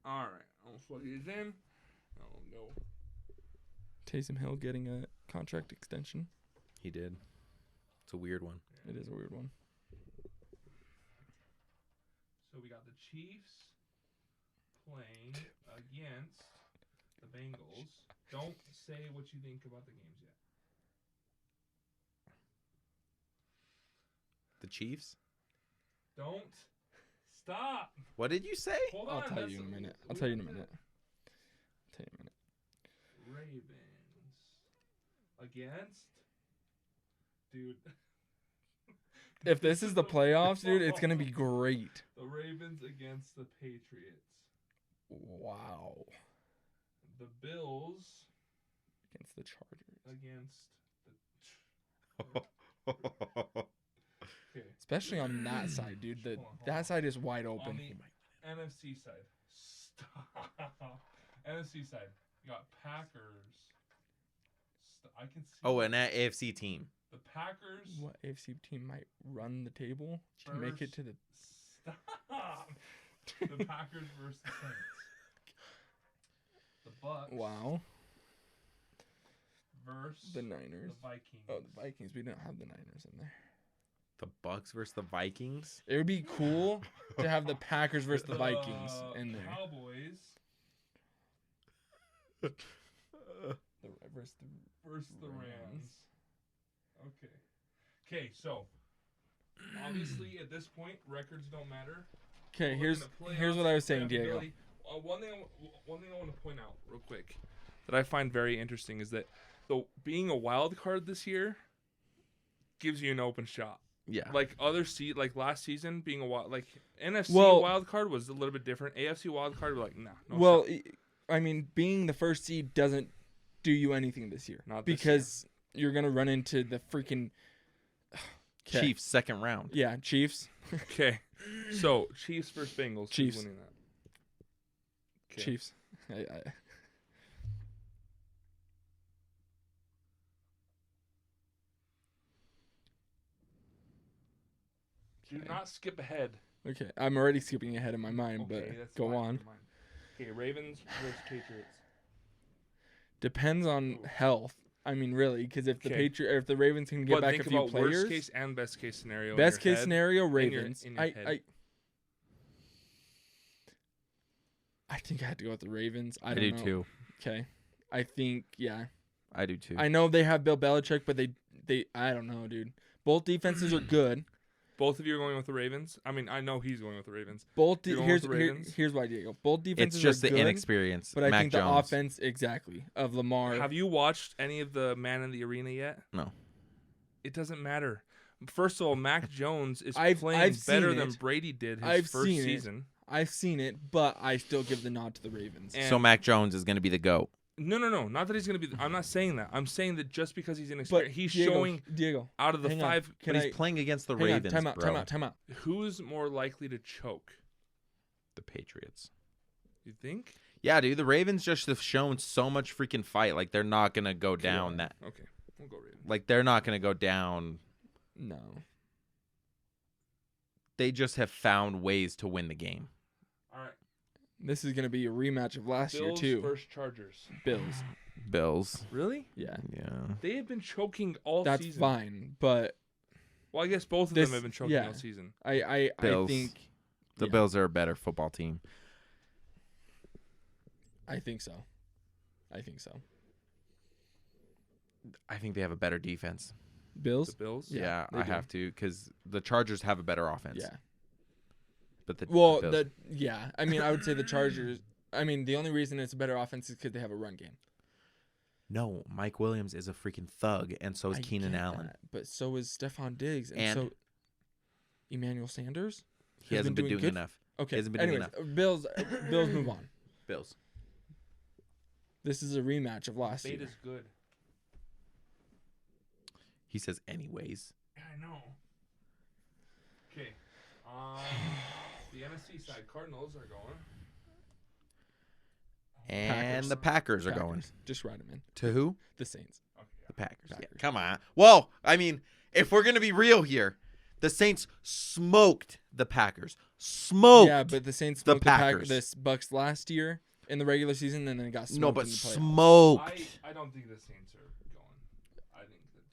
Speaker 2: All right, I'll plug these in. I'll go.
Speaker 3: Taysom Hill getting a contract extension.
Speaker 1: He did. It's a weird one.
Speaker 3: It is a weird one.
Speaker 2: So we got the Chiefs playing against the Bengals. Don't say what you think about the games yet.
Speaker 1: The Chiefs?
Speaker 2: Don't stop.
Speaker 1: What did you say?
Speaker 2: Hold on.
Speaker 3: I'll tell you in a minute.
Speaker 2: Ravens against, dude.
Speaker 3: If this is the playoffs, dude, it's gonna be great.
Speaker 2: The Ravens against the Patriots.
Speaker 3: Wow.
Speaker 2: The Bills
Speaker 3: against the Chargers.
Speaker 2: Against the. Okay.
Speaker 3: Especially on that side, dude. That side is wide open.
Speaker 2: On the NFC side. Stop. NFC side. You got Packers. I can see.
Speaker 1: Oh, an AFC team.
Speaker 2: The Packers.
Speaker 3: What AFC team might run the table to make it to the?
Speaker 2: Stop. The Packers versus the Saints. The Bucks.
Speaker 3: Wow.
Speaker 2: Versus
Speaker 3: the Niners.
Speaker 2: The Vikings.
Speaker 3: Oh, the Vikings. We don't have the Niners in there.
Speaker 1: The Bucks versus the Vikings.
Speaker 3: It would be cool to have the Packers versus the Vikings in there.
Speaker 2: Cowboys. Versus the Rams. Okay, so obviously at this point records don't matter.
Speaker 3: Okay, here's what I was saying, Diego.
Speaker 2: One thing I want to point out real quick that I find very interesting is that being a wild card this year gives you an open shot.
Speaker 1: Yeah.
Speaker 2: Like like last season, being NFC wild card was a little bit different. AFC wild card, we're like, nah. No shot.
Speaker 3: I mean, being the first seed doesn't do you anything this year.
Speaker 2: Not
Speaker 3: because you're gonna run into the freaking
Speaker 1: Chiefs second round.
Speaker 3: Yeah, Chiefs.
Speaker 2: Okay, so Chiefs versus Bengals.
Speaker 3: Chiefs
Speaker 2: winning that. Okay.
Speaker 3: Chiefs.
Speaker 2: Do not skip ahead.
Speaker 3: Okay, I'm already skipping ahead in my mind, but go on.
Speaker 2: Okay, Ravens versus Patriots.
Speaker 3: Depends on health. I mean, really, because if the Ravens can get back a few players,
Speaker 2: worst case and best case scenario.
Speaker 3: Best case scenario, Ravens.
Speaker 2: In your head.
Speaker 3: I think I had to go with the Ravens. I
Speaker 1: do too.
Speaker 3: Okay, I think
Speaker 1: I do too.
Speaker 3: I know they have Bill Belichick, but they I don't know, dude. Both defenses are good.
Speaker 2: Both of you are going with the Ravens? I mean, I know he's going with the Ravens.
Speaker 3: Here's why, Diego. Both defenses
Speaker 1: It's just
Speaker 3: are
Speaker 1: the
Speaker 3: good,
Speaker 1: inexperience.
Speaker 3: But I
Speaker 1: Mac
Speaker 3: think
Speaker 1: Jones.
Speaker 3: the offense, of Lamar.
Speaker 2: Have you watched any of the Man in the Arena yet?
Speaker 1: No.
Speaker 2: It doesn't matter. First of all, Mac Jones is playing better than Brady did his first season.
Speaker 3: I've seen it, but I still give the nod to the Ravens.
Speaker 1: So Mac Jones is going to be the GOAT.
Speaker 2: No. Not that he's going to be. I'm not saying that. I'm saying that just because he's inexperienced, he's showing out of the five.
Speaker 1: But he's playing against the Ravens.
Speaker 3: Time out.
Speaker 2: Who's more likely to choke?
Speaker 1: The Patriots.
Speaker 2: You think?
Speaker 1: Yeah, dude. The Ravens just have shown so much freaking fight. Like, they're not going to go down that.
Speaker 2: Okay. We'll go Ravens.
Speaker 1: Like, they're not going to go down.
Speaker 3: No.
Speaker 1: They just have found ways to win the game.
Speaker 2: All right.
Speaker 3: This is going to be a rematch of last year, too.
Speaker 2: Bills versus Chargers.
Speaker 1: Bills.
Speaker 2: Really?
Speaker 3: Yeah.
Speaker 2: They have been choking all season.
Speaker 3: That's fine, but...
Speaker 2: Well, I guess both of them have been choking all season.
Speaker 3: I think...
Speaker 1: The Bills are a better football team.
Speaker 3: I think so.
Speaker 1: I think they have a better defense.
Speaker 3: Bills?
Speaker 2: The Bills?
Speaker 1: Yeah, I have to, because the Chargers have a better offense.
Speaker 3: Yeah.
Speaker 1: But the
Speaker 3: I mean, I would say the Chargers. I mean, the only reason it's a better offense is because they have a run game.
Speaker 1: No, Mike Williams is a freaking thug, and so is Keenan Allen.
Speaker 3: But so is Stephon Diggs, and so Emmanuel Sanders.
Speaker 1: He hasn't been doing enough.
Speaker 3: Okay.
Speaker 1: He hasn't been doing enough.
Speaker 3: Bills move on.
Speaker 1: Bills.
Speaker 3: This is a rematch of last year.
Speaker 2: Bait is good.
Speaker 1: He says, anyways.
Speaker 2: I know. Okay. The NFC side, Cardinals are going.
Speaker 1: And the Packers are going.
Speaker 3: Just write them in.
Speaker 1: To who?
Speaker 3: The Saints.
Speaker 2: Okay.
Speaker 1: The Packers. Yeah, come on. Well, I mean, if we're going to be real here, the Saints smoked the Packers.
Speaker 3: Yeah, but the Saints smoked
Speaker 1: the Packers.
Speaker 3: The Bucks last year in the regular season, and then it got smoked.
Speaker 1: No, but
Speaker 3: in the playoffs.
Speaker 1: smoked.
Speaker 2: I don't think the Saints are going.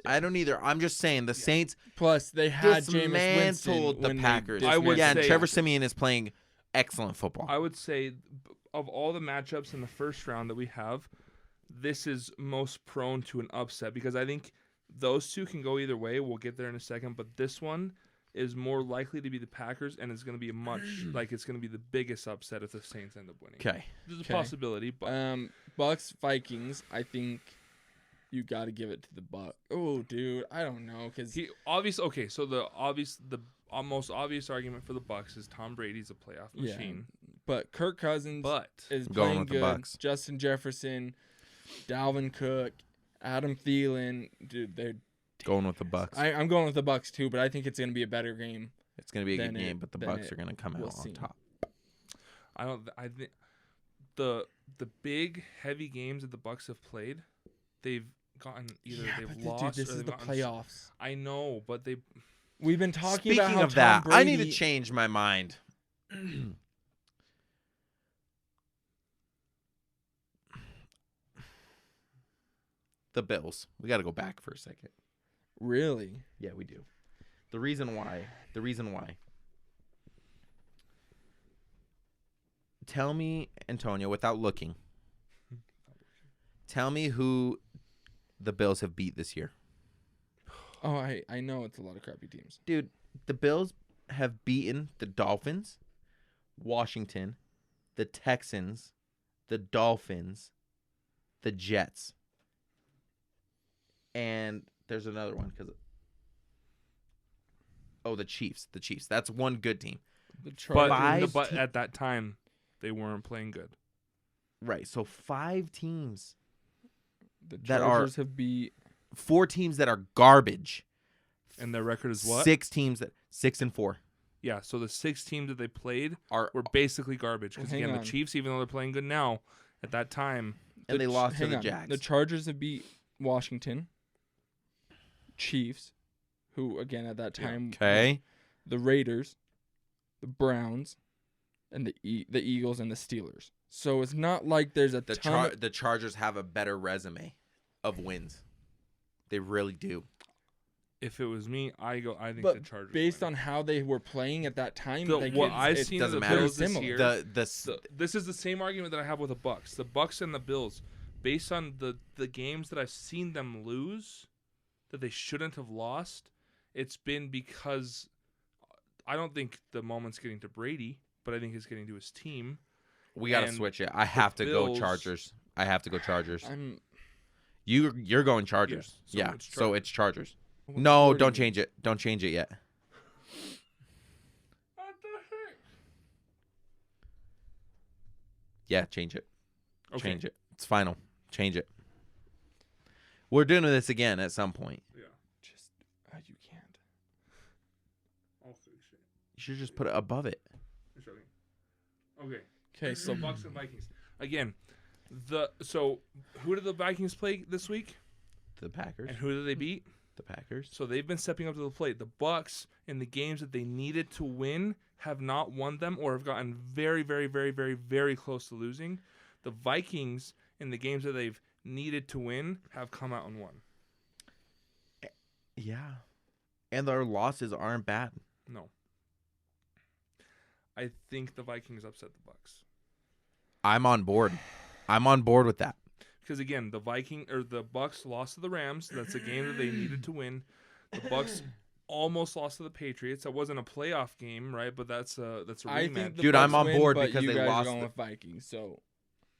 Speaker 1: I don't either. I'm just saying the Saints.
Speaker 3: Plus, they had
Speaker 1: dismantled the Packers. And Trevor Siemian is playing excellent football.
Speaker 2: I would say, of all the matchups in the first round that we have, this is most prone to an upset because I think those two can go either way. We'll get there in a second, but this one is more likely to be the Packers, and it's going to be it's going to be the biggest upset if the Saints end up winning.
Speaker 1: Okay,
Speaker 2: there's a possibility, but
Speaker 3: Bucks Vikings, I think. You got to give it to the Bucks. Oh, dude, I don't know because
Speaker 2: Okay, so the most obvious argument for the Bucks is Tom Brady's a playoff machine.
Speaker 3: But Kirk Cousins is
Speaker 1: going
Speaker 3: playing
Speaker 1: with
Speaker 3: good.
Speaker 1: The Bucks.
Speaker 3: Justin Jefferson, Dalvin Cook, Adam Thielen, dude, they're
Speaker 1: going with the Bucks.
Speaker 3: I'm going with the Bucks too, but I think it's going to be a better game.
Speaker 1: It's going to be a good game, but the Bucks are going to come out on top.
Speaker 2: I think the big heavy games that the Bucks have played, they've gotten they've lost.
Speaker 3: Dude, this is the playoffs.
Speaker 2: I know, but
Speaker 3: we've been talking
Speaker 1: Speaking
Speaker 3: about how
Speaker 1: of that,
Speaker 3: Tom Brady,
Speaker 1: I need to change my mind. The Bills. We got to go back for a second.
Speaker 3: Really?
Speaker 1: Yeah, we do. The reason why. Tell me, Antonio, without looking. Tell me who the Bills have beat this year.
Speaker 3: Oh, I know it's a lot of crappy teams.
Speaker 1: Dude, the Bills have beaten the Dolphins, Washington, the Texans, the Dolphins, the Jets. And there's another one the Chiefs. The Chiefs. That's one good team.
Speaker 2: But at that time, they weren't playing good.
Speaker 1: Right. So 5 teams.
Speaker 3: The Chargers have beat
Speaker 1: 4 teams that are garbage.
Speaker 2: And their record is what?
Speaker 1: 6 teams that 6-4.
Speaker 2: Yeah. So the 6 teams that they played were basically garbage. Because again, the Chiefs, even though they're playing good now, at that time,
Speaker 1: and they lost to the Jags.
Speaker 3: The Chargers have beat Washington, Chiefs, who again at that time, the Raiders, the Browns, and the Eagles and the Steelers. So it's not like there's a ton.
Speaker 1: The Chargers have a better resume of wins. They really do.
Speaker 2: If it was me, I think the Chargers.
Speaker 3: Based on how they were playing at that time,
Speaker 2: what I've seen of the Bills this year,
Speaker 1: this
Speaker 2: is the same argument that I have with the Bucks. The Bucks and the Bills, based on the games that I've seen them lose, that they shouldn't have lost, it's been because I don't think the moment's getting to Brady, but I think it's getting to his team.
Speaker 1: We got to switch it. I have to go Chargers. You're going Chargers. Yeah. So it's Chargers. No, don't change it. Don't change it yet.
Speaker 2: What the heck?
Speaker 1: Yeah, change it.
Speaker 2: Okay.
Speaker 1: Change it. It's final. Change it. We're doing this again at some point.
Speaker 2: Yeah.
Speaker 3: Just you can't.
Speaker 2: I'll fix it.
Speaker 1: You should just put it above it.
Speaker 2: Okay. So Bucks and Vikings again. So who did the Vikings play this week?
Speaker 1: The Packers.
Speaker 2: And who did they beat?
Speaker 1: The Packers.
Speaker 2: So they've been stepping up to the plate. The Bucks, in the games that they needed to win, have not won them or have gotten very, very, very, very, very close to losing. The Vikings, in the games that they've needed to win, have come out and won.
Speaker 1: Yeah. And their losses aren't bad.
Speaker 2: No. I think the Vikings upset the Bucks.
Speaker 1: I'm on board. I'm on board with that.
Speaker 2: Because again, the Bucks lost to the Rams. That's a game that they needed to win. The Bucks almost lost to the Patriots. That wasn't a playoff game, right? But that's a rematch.
Speaker 3: Dude, I'm on board because they lost. Going with Vikings, so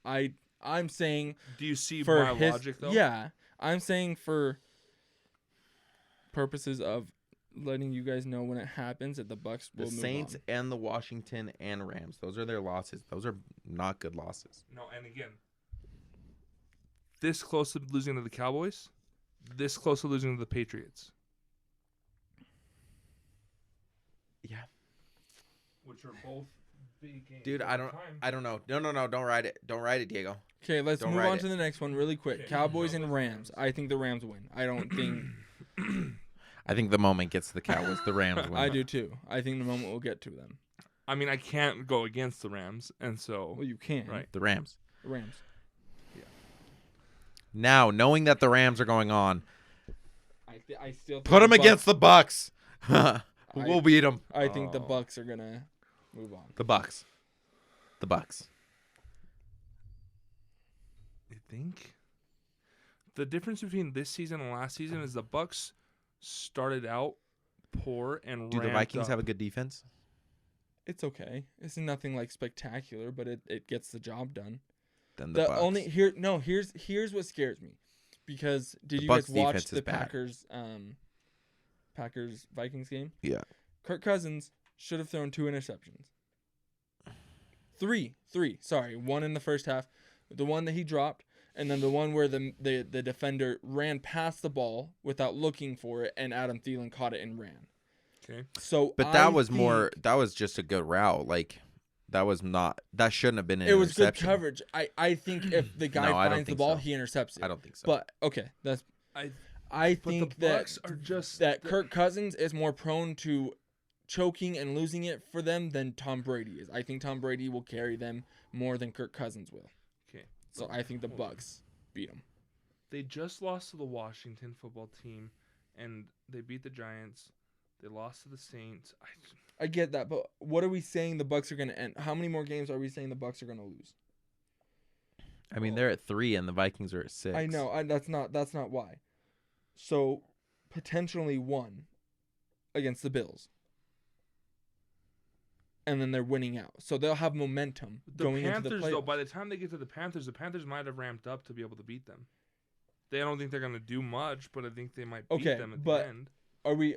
Speaker 3: I'm saying.
Speaker 2: Do you see my logic though?
Speaker 3: Yeah, I'm saying for purposes of letting you guys know when it happens that the Bucks will move on.
Speaker 1: The Saints and the Washington and Rams. Those are their losses. Those are not good losses.
Speaker 2: No, and again. This close to losing to the Cowboys, this close to losing to the Patriots.
Speaker 1: Yeah.
Speaker 2: Which are both big games.
Speaker 1: Dude, I don't know. No, don't write it. Don't write it, Diego.
Speaker 3: Okay, let's move on to the next one really quick. Okay. Cowboys and Rams. I think the Rams win. I don't think
Speaker 1: I think the moment gets to the Cowboys, the Rams win.
Speaker 3: I do too. I think the moment will get to them.
Speaker 2: I mean, I can't go against the Rams, and so
Speaker 3: well, you can.
Speaker 2: Right.
Speaker 1: The Rams.
Speaker 3: The Rams.
Speaker 1: Now, knowing that the Rams are going on,
Speaker 3: I still think
Speaker 1: put them against the Bucks. We'll beat them.
Speaker 3: I think the Bucks are gonna move on.
Speaker 1: The Bucks.
Speaker 2: You think? The difference between this season and last season is the Bucks started out poor and
Speaker 1: do the Vikings have a good defense?
Speaker 3: It's okay. It's nothing like spectacular, but it gets the job done.
Speaker 1: Than the Bucks.
Speaker 3: Here's what scares me, because did you guys watch the Packers Vikings game?
Speaker 1: Yeah.
Speaker 3: Kirk Cousins should have thrown 2 interceptions. Three. Sorry, 1 in the first half, the one that he dropped, and then the one where the defender ran past the ball without looking for it, and Adam Thielen caught it and ran.
Speaker 2: Okay.
Speaker 3: So,
Speaker 1: but that was just a good route, like. That shouldn't have been an interception.
Speaker 3: It was good coverage. I think if the guy finds the ball, he intercepts it.
Speaker 1: I don't think so.
Speaker 3: But okay, I think that Kirk Cousins is more prone to choking and losing it for them than Tom Brady is. I think Tom Brady will carry them more than Kirk Cousins will.
Speaker 2: Okay.
Speaker 3: So I think the Bucks beat them.
Speaker 2: They just lost to the Washington football team, and they beat the Giants. They lost to the Saints.
Speaker 3: I get that, but what are we saying the Bucs are going to end? How many more games are we saying the Bucs are going to lose?
Speaker 1: I mean, they're at 3 and the Vikings are at 6.
Speaker 3: I know. That's not why. So, potentially 1 against the Bills. And then they're winning out. So they'll have momentum going into the playoffs.
Speaker 2: Though, by the time they get to the Panthers might have ramped up to be able to beat them. I don't think they're going to do much, but I think they might beat them at the end.
Speaker 3: Are we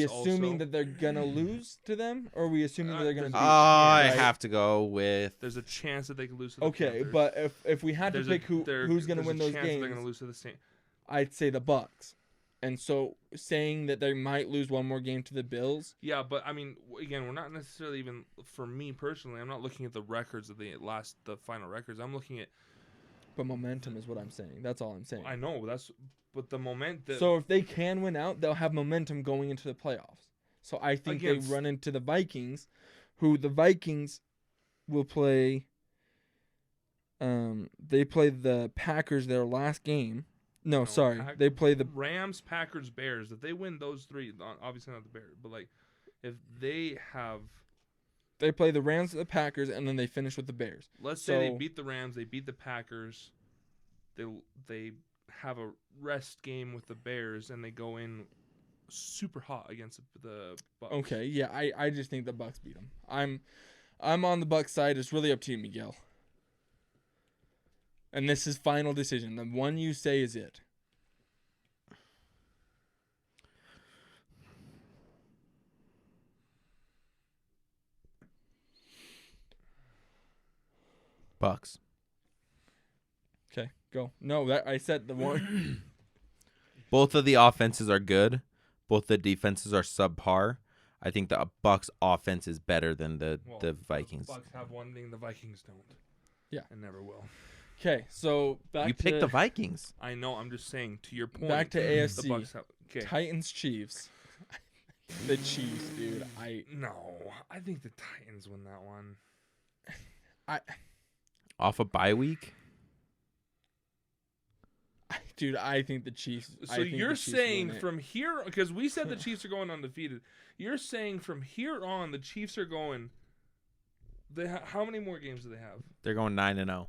Speaker 3: assuming that they're going to lose to them? Or are we assuming that they're going to beat them?
Speaker 1: I have to go with...
Speaker 2: There's a chance that they could lose to the Panthers.
Speaker 3: Okay, but if we had to pick who's going to win those games,
Speaker 2: they're going to lose to the Saints.
Speaker 3: I'd say the Bucs. And so saying that they might lose one more game to the Bills.
Speaker 2: Yeah, but I mean, again, we're not necessarily even, for me personally, I'm not looking at the records of the final records. I'm looking at...
Speaker 3: But momentum is what I'm saying. That's all I'm saying.
Speaker 2: I know, but the momentum...
Speaker 3: So if they can win out, they'll have momentum going into the playoffs. So I think they run into the Vikings, who the Vikings will play... they play the Packers their last game. No, sorry. They play the
Speaker 2: Rams, Packers, Bears. If they win those 3, obviously not the Bears, but like if they have...
Speaker 3: They play the Rams, the Packers, and then they finish with the Bears.
Speaker 2: Let's say they beat the Rams, they beat the Packers. They have a rest game with the Bears, and they go in super hot against the Bucs.
Speaker 3: Okay, yeah, I just think the Bucs beat them. I'm on the Bucs side. It's really up to you, Miguel. And this is final decision. The one you say is it.
Speaker 1: Bucs.
Speaker 3: Okay, go. No, I said the one.
Speaker 1: Both of the offenses are good. Both the defenses are subpar. I think the Bucs offense is better than the Vikings.
Speaker 2: The Bucs have one thing the Vikings don't.
Speaker 3: Yeah.
Speaker 2: And never will.
Speaker 3: Okay, so
Speaker 1: you picked the Vikings.
Speaker 2: I know. I'm just saying, to your point.
Speaker 3: Back to AFC.
Speaker 2: The Bucs have,
Speaker 3: Titans, Chiefs. The Chiefs, dude.
Speaker 2: I think the Titans win that one.
Speaker 1: Off a bye week?
Speaker 3: Dude, I think the Chiefs.
Speaker 2: So you're saying from here, because we said the Chiefs are going undefeated. You're saying from here on, the Chiefs are going. How many more games do they have?
Speaker 1: They're going 9-0.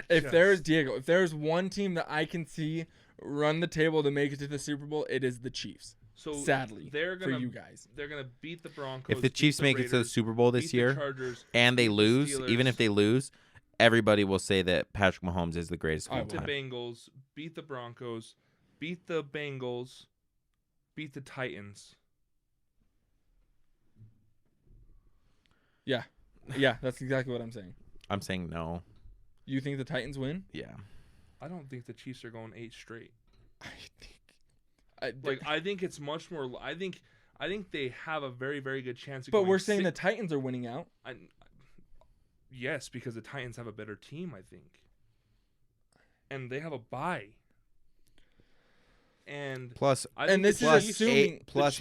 Speaker 3: If there's one team that I can see run the table to make it to the Super Bowl, it is the Chiefs. So sadly, for you guys,
Speaker 2: they're gonna beat the Broncos.
Speaker 1: If the Chiefs make it to the Super Bowl this year, and they lose, even if they lose, everybody will say that Patrick Mahomes is the greatest of all time.
Speaker 2: Beat the Bengals, beat the Broncos, beat the Bengals, beat the Titans.
Speaker 3: Yeah, that's exactly what I'm saying.
Speaker 1: I'm saying no.
Speaker 3: You think the Titans win?
Speaker 1: Yeah.
Speaker 2: I don't think the Chiefs are going 8 straight.
Speaker 3: I
Speaker 2: think it's much more. I think they have a very, very good chance.
Speaker 3: But we're saying the Titans are winning out.
Speaker 2: Yes, because the Titans have a better team, I think, and they have a bye. And
Speaker 1: plus,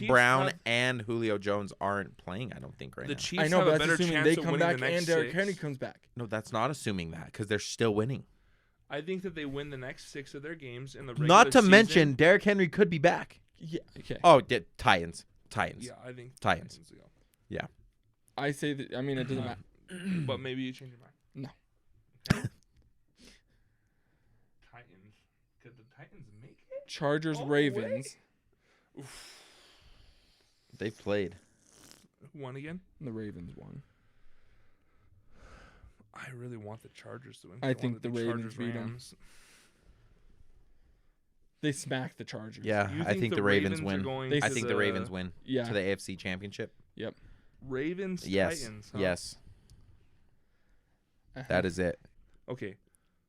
Speaker 1: Brown and Julio Jones aren't playing. I don't think right now.
Speaker 2: The Chiefs have a better chance
Speaker 3: they come
Speaker 2: of winning
Speaker 3: back
Speaker 2: the next
Speaker 3: and Derrick
Speaker 2: 6.
Speaker 3: Henry comes back.
Speaker 1: No, that's not assuming that because they're still winning.
Speaker 2: I think that they win the next 6 of their games in the regular
Speaker 1: Not to
Speaker 2: season.
Speaker 1: mention, Derrick Henry could be back.
Speaker 3: Yeah. Okay.
Speaker 1: Oh, Titans.
Speaker 2: Yeah, I think
Speaker 1: Titans. Yeah.
Speaker 3: I say that. I mean, it doesn't matter.
Speaker 2: But maybe you change your mind.
Speaker 3: No.
Speaker 2: Okay. Titans. Could the Titans make it?
Speaker 3: Chargers, Ravens.
Speaker 1: They played.
Speaker 2: Won again?
Speaker 3: The Ravens won.
Speaker 2: I really want the Chargers to win.
Speaker 3: I think the Ravens beat them. They smacked the Chargers.
Speaker 1: Yeah, I think the Ravens win. I think the Ravens win to the AFC Championship.
Speaker 3: Yep.
Speaker 2: Ravens,
Speaker 1: yes.
Speaker 2: Titans. Huh?
Speaker 1: Yes. That is it.
Speaker 2: Okay.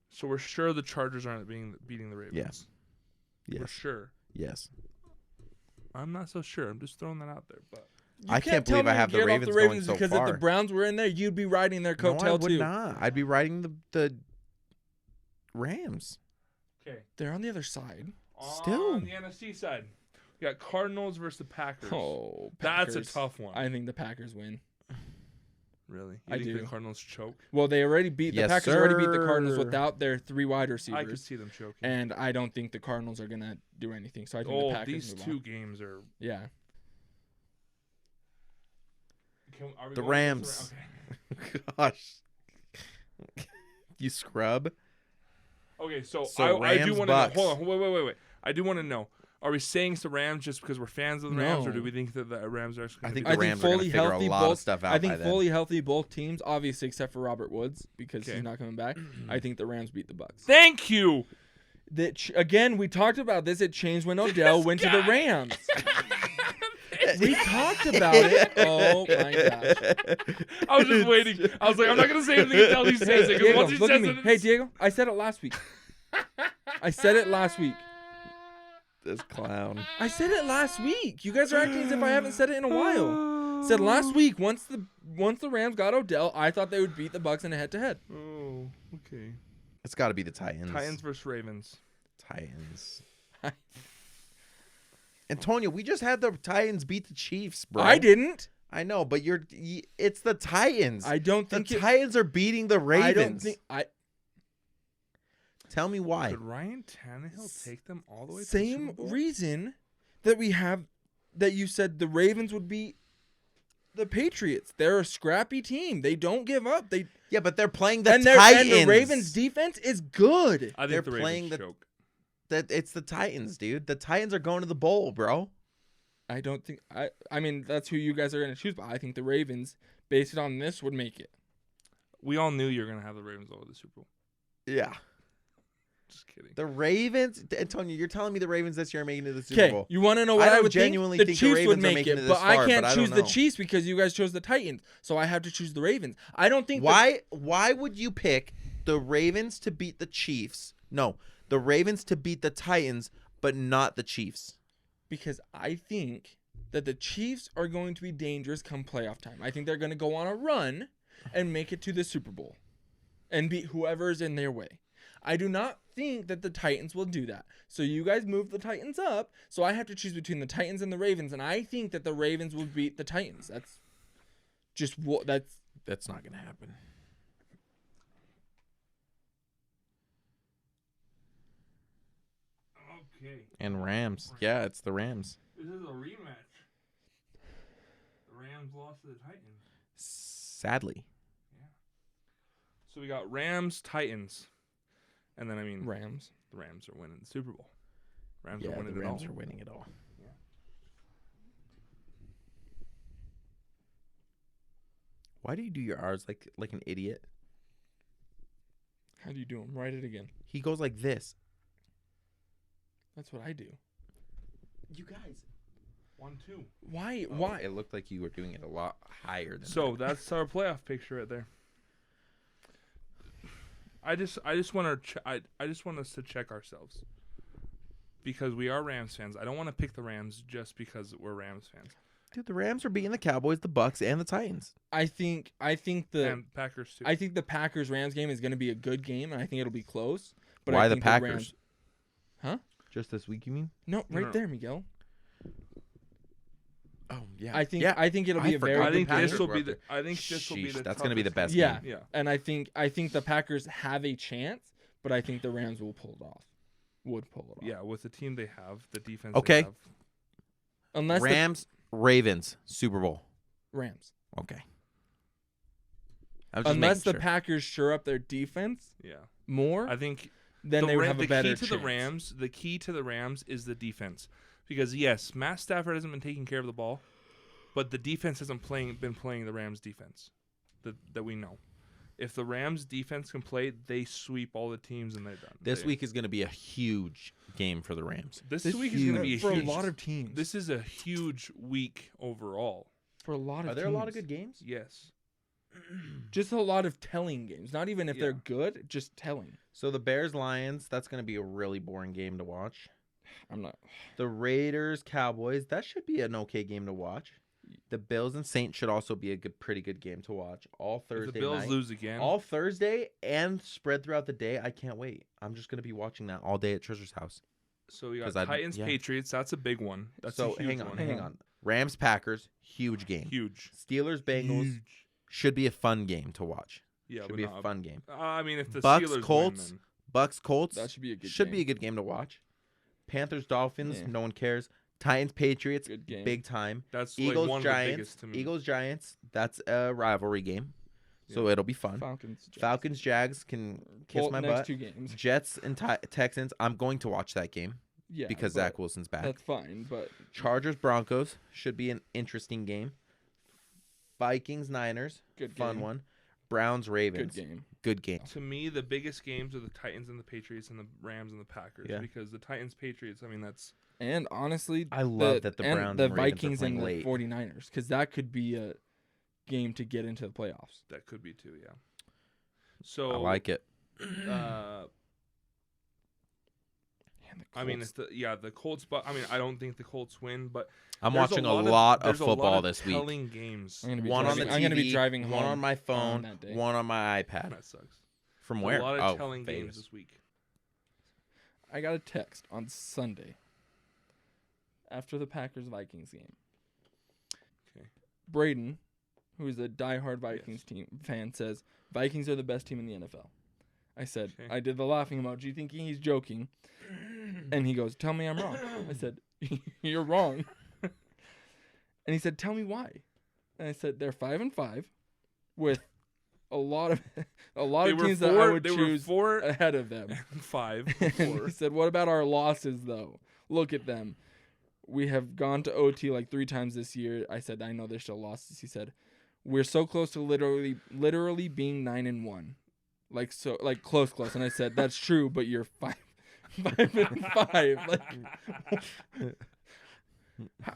Speaker 2: So we're sure the Chargers aren't beating the Ravens.
Speaker 1: Yes.
Speaker 2: We're sure.
Speaker 1: Yes.
Speaker 2: I'm not so sure. I'm just throwing that out there, but
Speaker 1: I can't believe I have the Ravens going so
Speaker 3: because
Speaker 1: far.
Speaker 3: If the Browns were in there, you'd be riding their coattail too.
Speaker 1: No, I would not. I'd be riding the Rams.
Speaker 2: Okay.
Speaker 3: They're on the other side.
Speaker 1: Still.
Speaker 2: On the NFC side. We got Cardinals versus the Packers.
Speaker 3: Oh,
Speaker 2: Packers. That's a tough one.
Speaker 3: I think the Packers win.
Speaker 2: Really?
Speaker 3: I do.
Speaker 2: The Cardinals choke?
Speaker 3: Well, the Packers already beat the Cardinals without their 3 wide receivers.
Speaker 2: I could see them choking.
Speaker 3: And I don't think the Cardinals are going to do anything. So I think the Packers
Speaker 2: these two games are...
Speaker 3: Yeah.
Speaker 1: The Rams. Okay. Gosh. You scrub.
Speaker 2: Okay, so
Speaker 1: I
Speaker 2: do want to know. Hold on. Wait. I do want to know. Are we saying it's the Rams just because we're fans of the Rams, or do we think that the Rams are actually
Speaker 1: the Rams are going to figure a lot of stuff out.
Speaker 3: I think fully healthy both teams, obviously except for Robert Woods because he's not coming back. I think the Rams beat the Bucs.
Speaker 2: Thank you.
Speaker 3: Again, we talked about this. It changed when Odell went to the Rams. We talked about it. Oh my gosh!
Speaker 2: I was just waiting. I was like, I'm not gonna say anything until he says it.
Speaker 3: Diego,
Speaker 2: once he
Speaker 3: look
Speaker 2: says
Speaker 3: at me.
Speaker 2: it,
Speaker 3: Hey Diego, I said it last week.
Speaker 1: This clown.
Speaker 3: I said it last week. You guys are acting as if I haven't said it in a while. Said last week. Once the Rams got Odell, I thought they would beat the Bucs in a head-to-head.
Speaker 2: Oh, okay.
Speaker 1: It's got to be the Titans.
Speaker 2: Titans versus Ravens.
Speaker 1: Titans. Antonio, we just had the Titans beat the Chiefs, bro.
Speaker 3: I didn't.
Speaker 1: I know, but it's the Titans.
Speaker 3: I don't think
Speaker 1: the Titans are beating the Ravens.
Speaker 3: I don't think
Speaker 1: Tell me why.
Speaker 2: Could Ryan Tannehill take them all the way to the
Speaker 3: Same
Speaker 2: Super Bowl?
Speaker 3: reason that we have that you said the Ravens would beat the Patriots. They're a scrappy team. They don't give up.
Speaker 1: Yeah, but they're playing the Titans.
Speaker 3: And the Ravens defense is good.
Speaker 2: I think they're playing the choke.
Speaker 1: It's the Titans, dude. The Titans are going to the bowl, bro.
Speaker 3: I don't think I mean that's who you guys are going to choose, but I think the Ravens, based on this, would make it.
Speaker 2: We all knew you were going to have the Ravens over the Super Bowl.
Speaker 1: Yeah.
Speaker 2: Just kidding.
Speaker 1: The Ravens, Antonio, you're telling me the Ravens this year are making it to the Super Bowl.
Speaker 3: You want to know what I would
Speaker 1: genuinely
Speaker 3: think?
Speaker 1: think
Speaker 3: The Chiefs
Speaker 1: the Ravens
Speaker 3: would make
Speaker 1: are making
Speaker 3: it,
Speaker 1: it this
Speaker 3: but I
Speaker 1: far,
Speaker 3: can't
Speaker 1: but I
Speaker 3: choose
Speaker 1: don't
Speaker 3: the
Speaker 1: know.
Speaker 3: Chiefs because you guys chose the Titans, so I have to choose the Ravens. I don't think
Speaker 1: Why would you pick the Ravens to beat the Chiefs? No, the Ravens to beat the Titans, but not the Chiefs.
Speaker 3: Because I think that the Chiefs are going to be dangerous come playoff time. I think they're going to go on a run and make it to the Super Bowl and beat whoever's in their way. I do not think that the Titans will do that. So you guys move the Titans up, so I have to choose between the Titans and the Ravens, and I think that the Ravens will beat the Titans. That's just what
Speaker 1: that's not going to happen.
Speaker 2: Okay.
Speaker 1: And Rams. Yeah, it's the Rams.
Speaker 2: This is a rematch. The Rams lost to the Titans.
Speaker 1: Sadly.
Speaker 2: Yeah. So we got Rams, Titans. And then,
Speaker 3: Rams.
Speaker 2: The Rams are winning the Super Bowl.
Speaker 1: The Rams are winning it all.
Speaker 2: Yeah.
Speaker 1: Why do you do your R's like an idiot?
Speaker 3: How do you do them? Write it again.
Speaker 1: He goes like this.
Speaker 3: That's what I do.
Speaker 1: You guys.
Speaker 2: 1-2.
Speaker 3: Why?
Speaker 1: Oh,
Speaker 3: Why?
Speaker 1: It looked like you were doing it a lot higher than
Speaker 2: So that's our playoff picture right there. I just want us to check ourselves because we are Rams fans. I don't want to pick the Rams just because we're Rams fans.
Speaker 1: Dude, the Rams are beating the Cowboys, the Bucks, and the Titans.
Speaker 3: I think the
Speaker 2: and Packers too.
Speaker 3: I think the Packers-Rams game is going to be a good game, and I think it'll be close. But
Speaker 1: Why
Speaker 3: I
Speaker 1: the
Speaker 3: think
Speaker 1: Packers?
Speaker 3: Rams, huh?
Speaker 1: Just this week, you mean?
Speaker 3: No, there, Miguel.
Speaker 1: Oh yeah.
Speaker 3: I think it'll be a very.
Speaker 2: I think
Speaker 3: good
Speaker 2: this will be the. I think this will be the.
Speaker 1: That's going to be the best.
Speaker 3: Yeah,
Speaker 1: game.
Speaker 3: yeah. And I think the Packers have a chance, but I think the Rams will pull it off. Would pull it off.
Speaker 2: Yeah, with the team they have, the defense.
Speaker 1: Okay.
Speaker 2: They have.
Speaker 3: Unless
Speaker 1: Ravens, Super Bowl.
Speaker 3: Rams.
Speaker 1: Okay.
Speaker 3: Unless the Packers shore up their defense.
Speaker 2: Yeah.
Speaker 3: More.
Speaker 2: I think.
Speaker 3: Then they would have a better chance.
Speaker 2: The key to the Rams is the defense. Because, yes, Matt Stafford hasn't been taking care of the ball, but the defense hasn't been playing the Rams' defense that we know. If the Rams' defense can play, they sweep all the teams and they're done.
Speaker 1: This week is going to be a huge game for the Rams.
Speaker 2: This week is going to be
Speaker 3: for a lot of teams.
Speaker 2: This is a huge week overall.
Speaker 3: For a lot of teams.
Speaker 1: Are there a lot of good games?
Speaker 2: Yes.
Speaker 3: Just a lot of telling games. Not even if they're good, just telling.
Speaker 1: So the Bears-Lions, that's going to be a really boring game to watch.
Speaker 3: I'm not.
Speaker 1: The Raiders-Cowboys, that should be an okay game to watch. The Bills and Saints should also be a pretty good game to watch. All Thursday
Speaker 2: if the Bills
Speaker 1: night.
Speaker 2: lose again.
Speaker 1: All Thursday and spread throughout the day. I can't wait. I'm just going to be watching that all day at Trisher's house.
Speaker 2: So we got Titans-Patriots. That's a big one. That's a huge one.
Speaker 1: Hang on. Rams-Packers, huge game.
Speaker 2: Huge.
Speaker 1: Steelers-Bengals, should be a fun game to watch.
Speaker 2: Yeah,
Speaker 1: should be a fun game.
Speaker 2: I mean, if the
Speaker 1: Bucks
Speaker 2: Steelers
Speaker 1: Colts,
Speaker 2: win, then...
Speaker 1: Bucks Colts,
Speaker 3: that should be a good
Speaker 1: should
Speaker 3: game.
Speaker 1: be a good game to watch. Panthers Dolphins, no one cares. Titans Patriots,
Speaker 3: good game.
Speaker 1: big time.
Speaker 2: That's
Speaker 1: Eagles
Speaker 2: like one
Speaker 1: Giants,
Speaker 2: of the biggest to me.
Speaker 1: Eagles Giants, that's a rivalry game. So it'll be fun. Falcons Jags can kiss my butt.
Speaker 3: 2 games.
Speaker 1: Jets and Texans, I'm going to watch that game.
Speaker 3: Yeah,
Speaker 1: because Zach Wilson's back.
Speaker 3: That's fine, but
Speaker 1: Chargers Broncos should be an interesting game. Vikings Niners, fun one. Browns Ravens, good game.
Speaker 2: To me, the biggest games are the Titans and the Patriots and the Rams and the Packers because the Titans Patriots, I mean that's.
Speaker 3: And honestly,
Speaker 1: I love that the Browns
Speaker 3: the
Speaker 1: and
Speaker 3: Vikings
Speaker 1: and
Speaker 3: the
Speaker 1: late.
Speaker 3: 49ers, because that could be a game to get into the playoffs.
Speaker 2: That could be too, yeah. So
Speaker 1: I like it.
Speaker 2: I mean, it's the Colts, but I mean, I don't think the Colts win, but
Speaker 1: I'm watching a lot of football this week.
Speaker 2: Telling games.
Speaker 1: One on the TV,
Speaker 3: I'm going to be driving home.
Speaker 1: One on my phone, one on my iPad.
Speaker 2: That sucks.
Speaker 1: From where?
Speaker 2: A lot of telling games this week.
Speaker 3: I got a text on Sunday after the Packers-Vikings game.
Speaker 2: Okay.
Speaker 3: Braden, who is a diehard Vikings team fan, says, Vikings are the best team in the NFL. I said, I did the laughing emoji thinking he's joking. And he goes, tell me I'm wrong. I said, you're wrong. And he said, tell me why. And I said, they're 5-5 with a lot of teams that I would choose ahead of them.
Speaker 2: 5.
Speaker 3: And he said, what about our losses, though? Look at them. We have gone to OT like 3 times this year. I said, I know there's still losses. He said, we're so close to literally being 9-1. Like close. And I said, that's true, but you're 5-5. Like,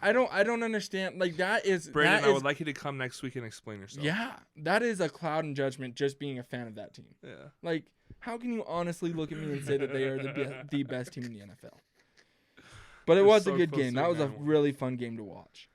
Speaker 3: I don't understand. Like that is
Speaker 2: Brandon. I would like you to come next week and explain yourself.
Speaker 3: Yeah, that is a cloud in judgment. Just being a fan of that team.
Speaker 2: Yeah.
Speaker 3: Like, how can you honestly look at me and say that they are the best team in the NFL? But it was a good game. That was a really fun game to watch.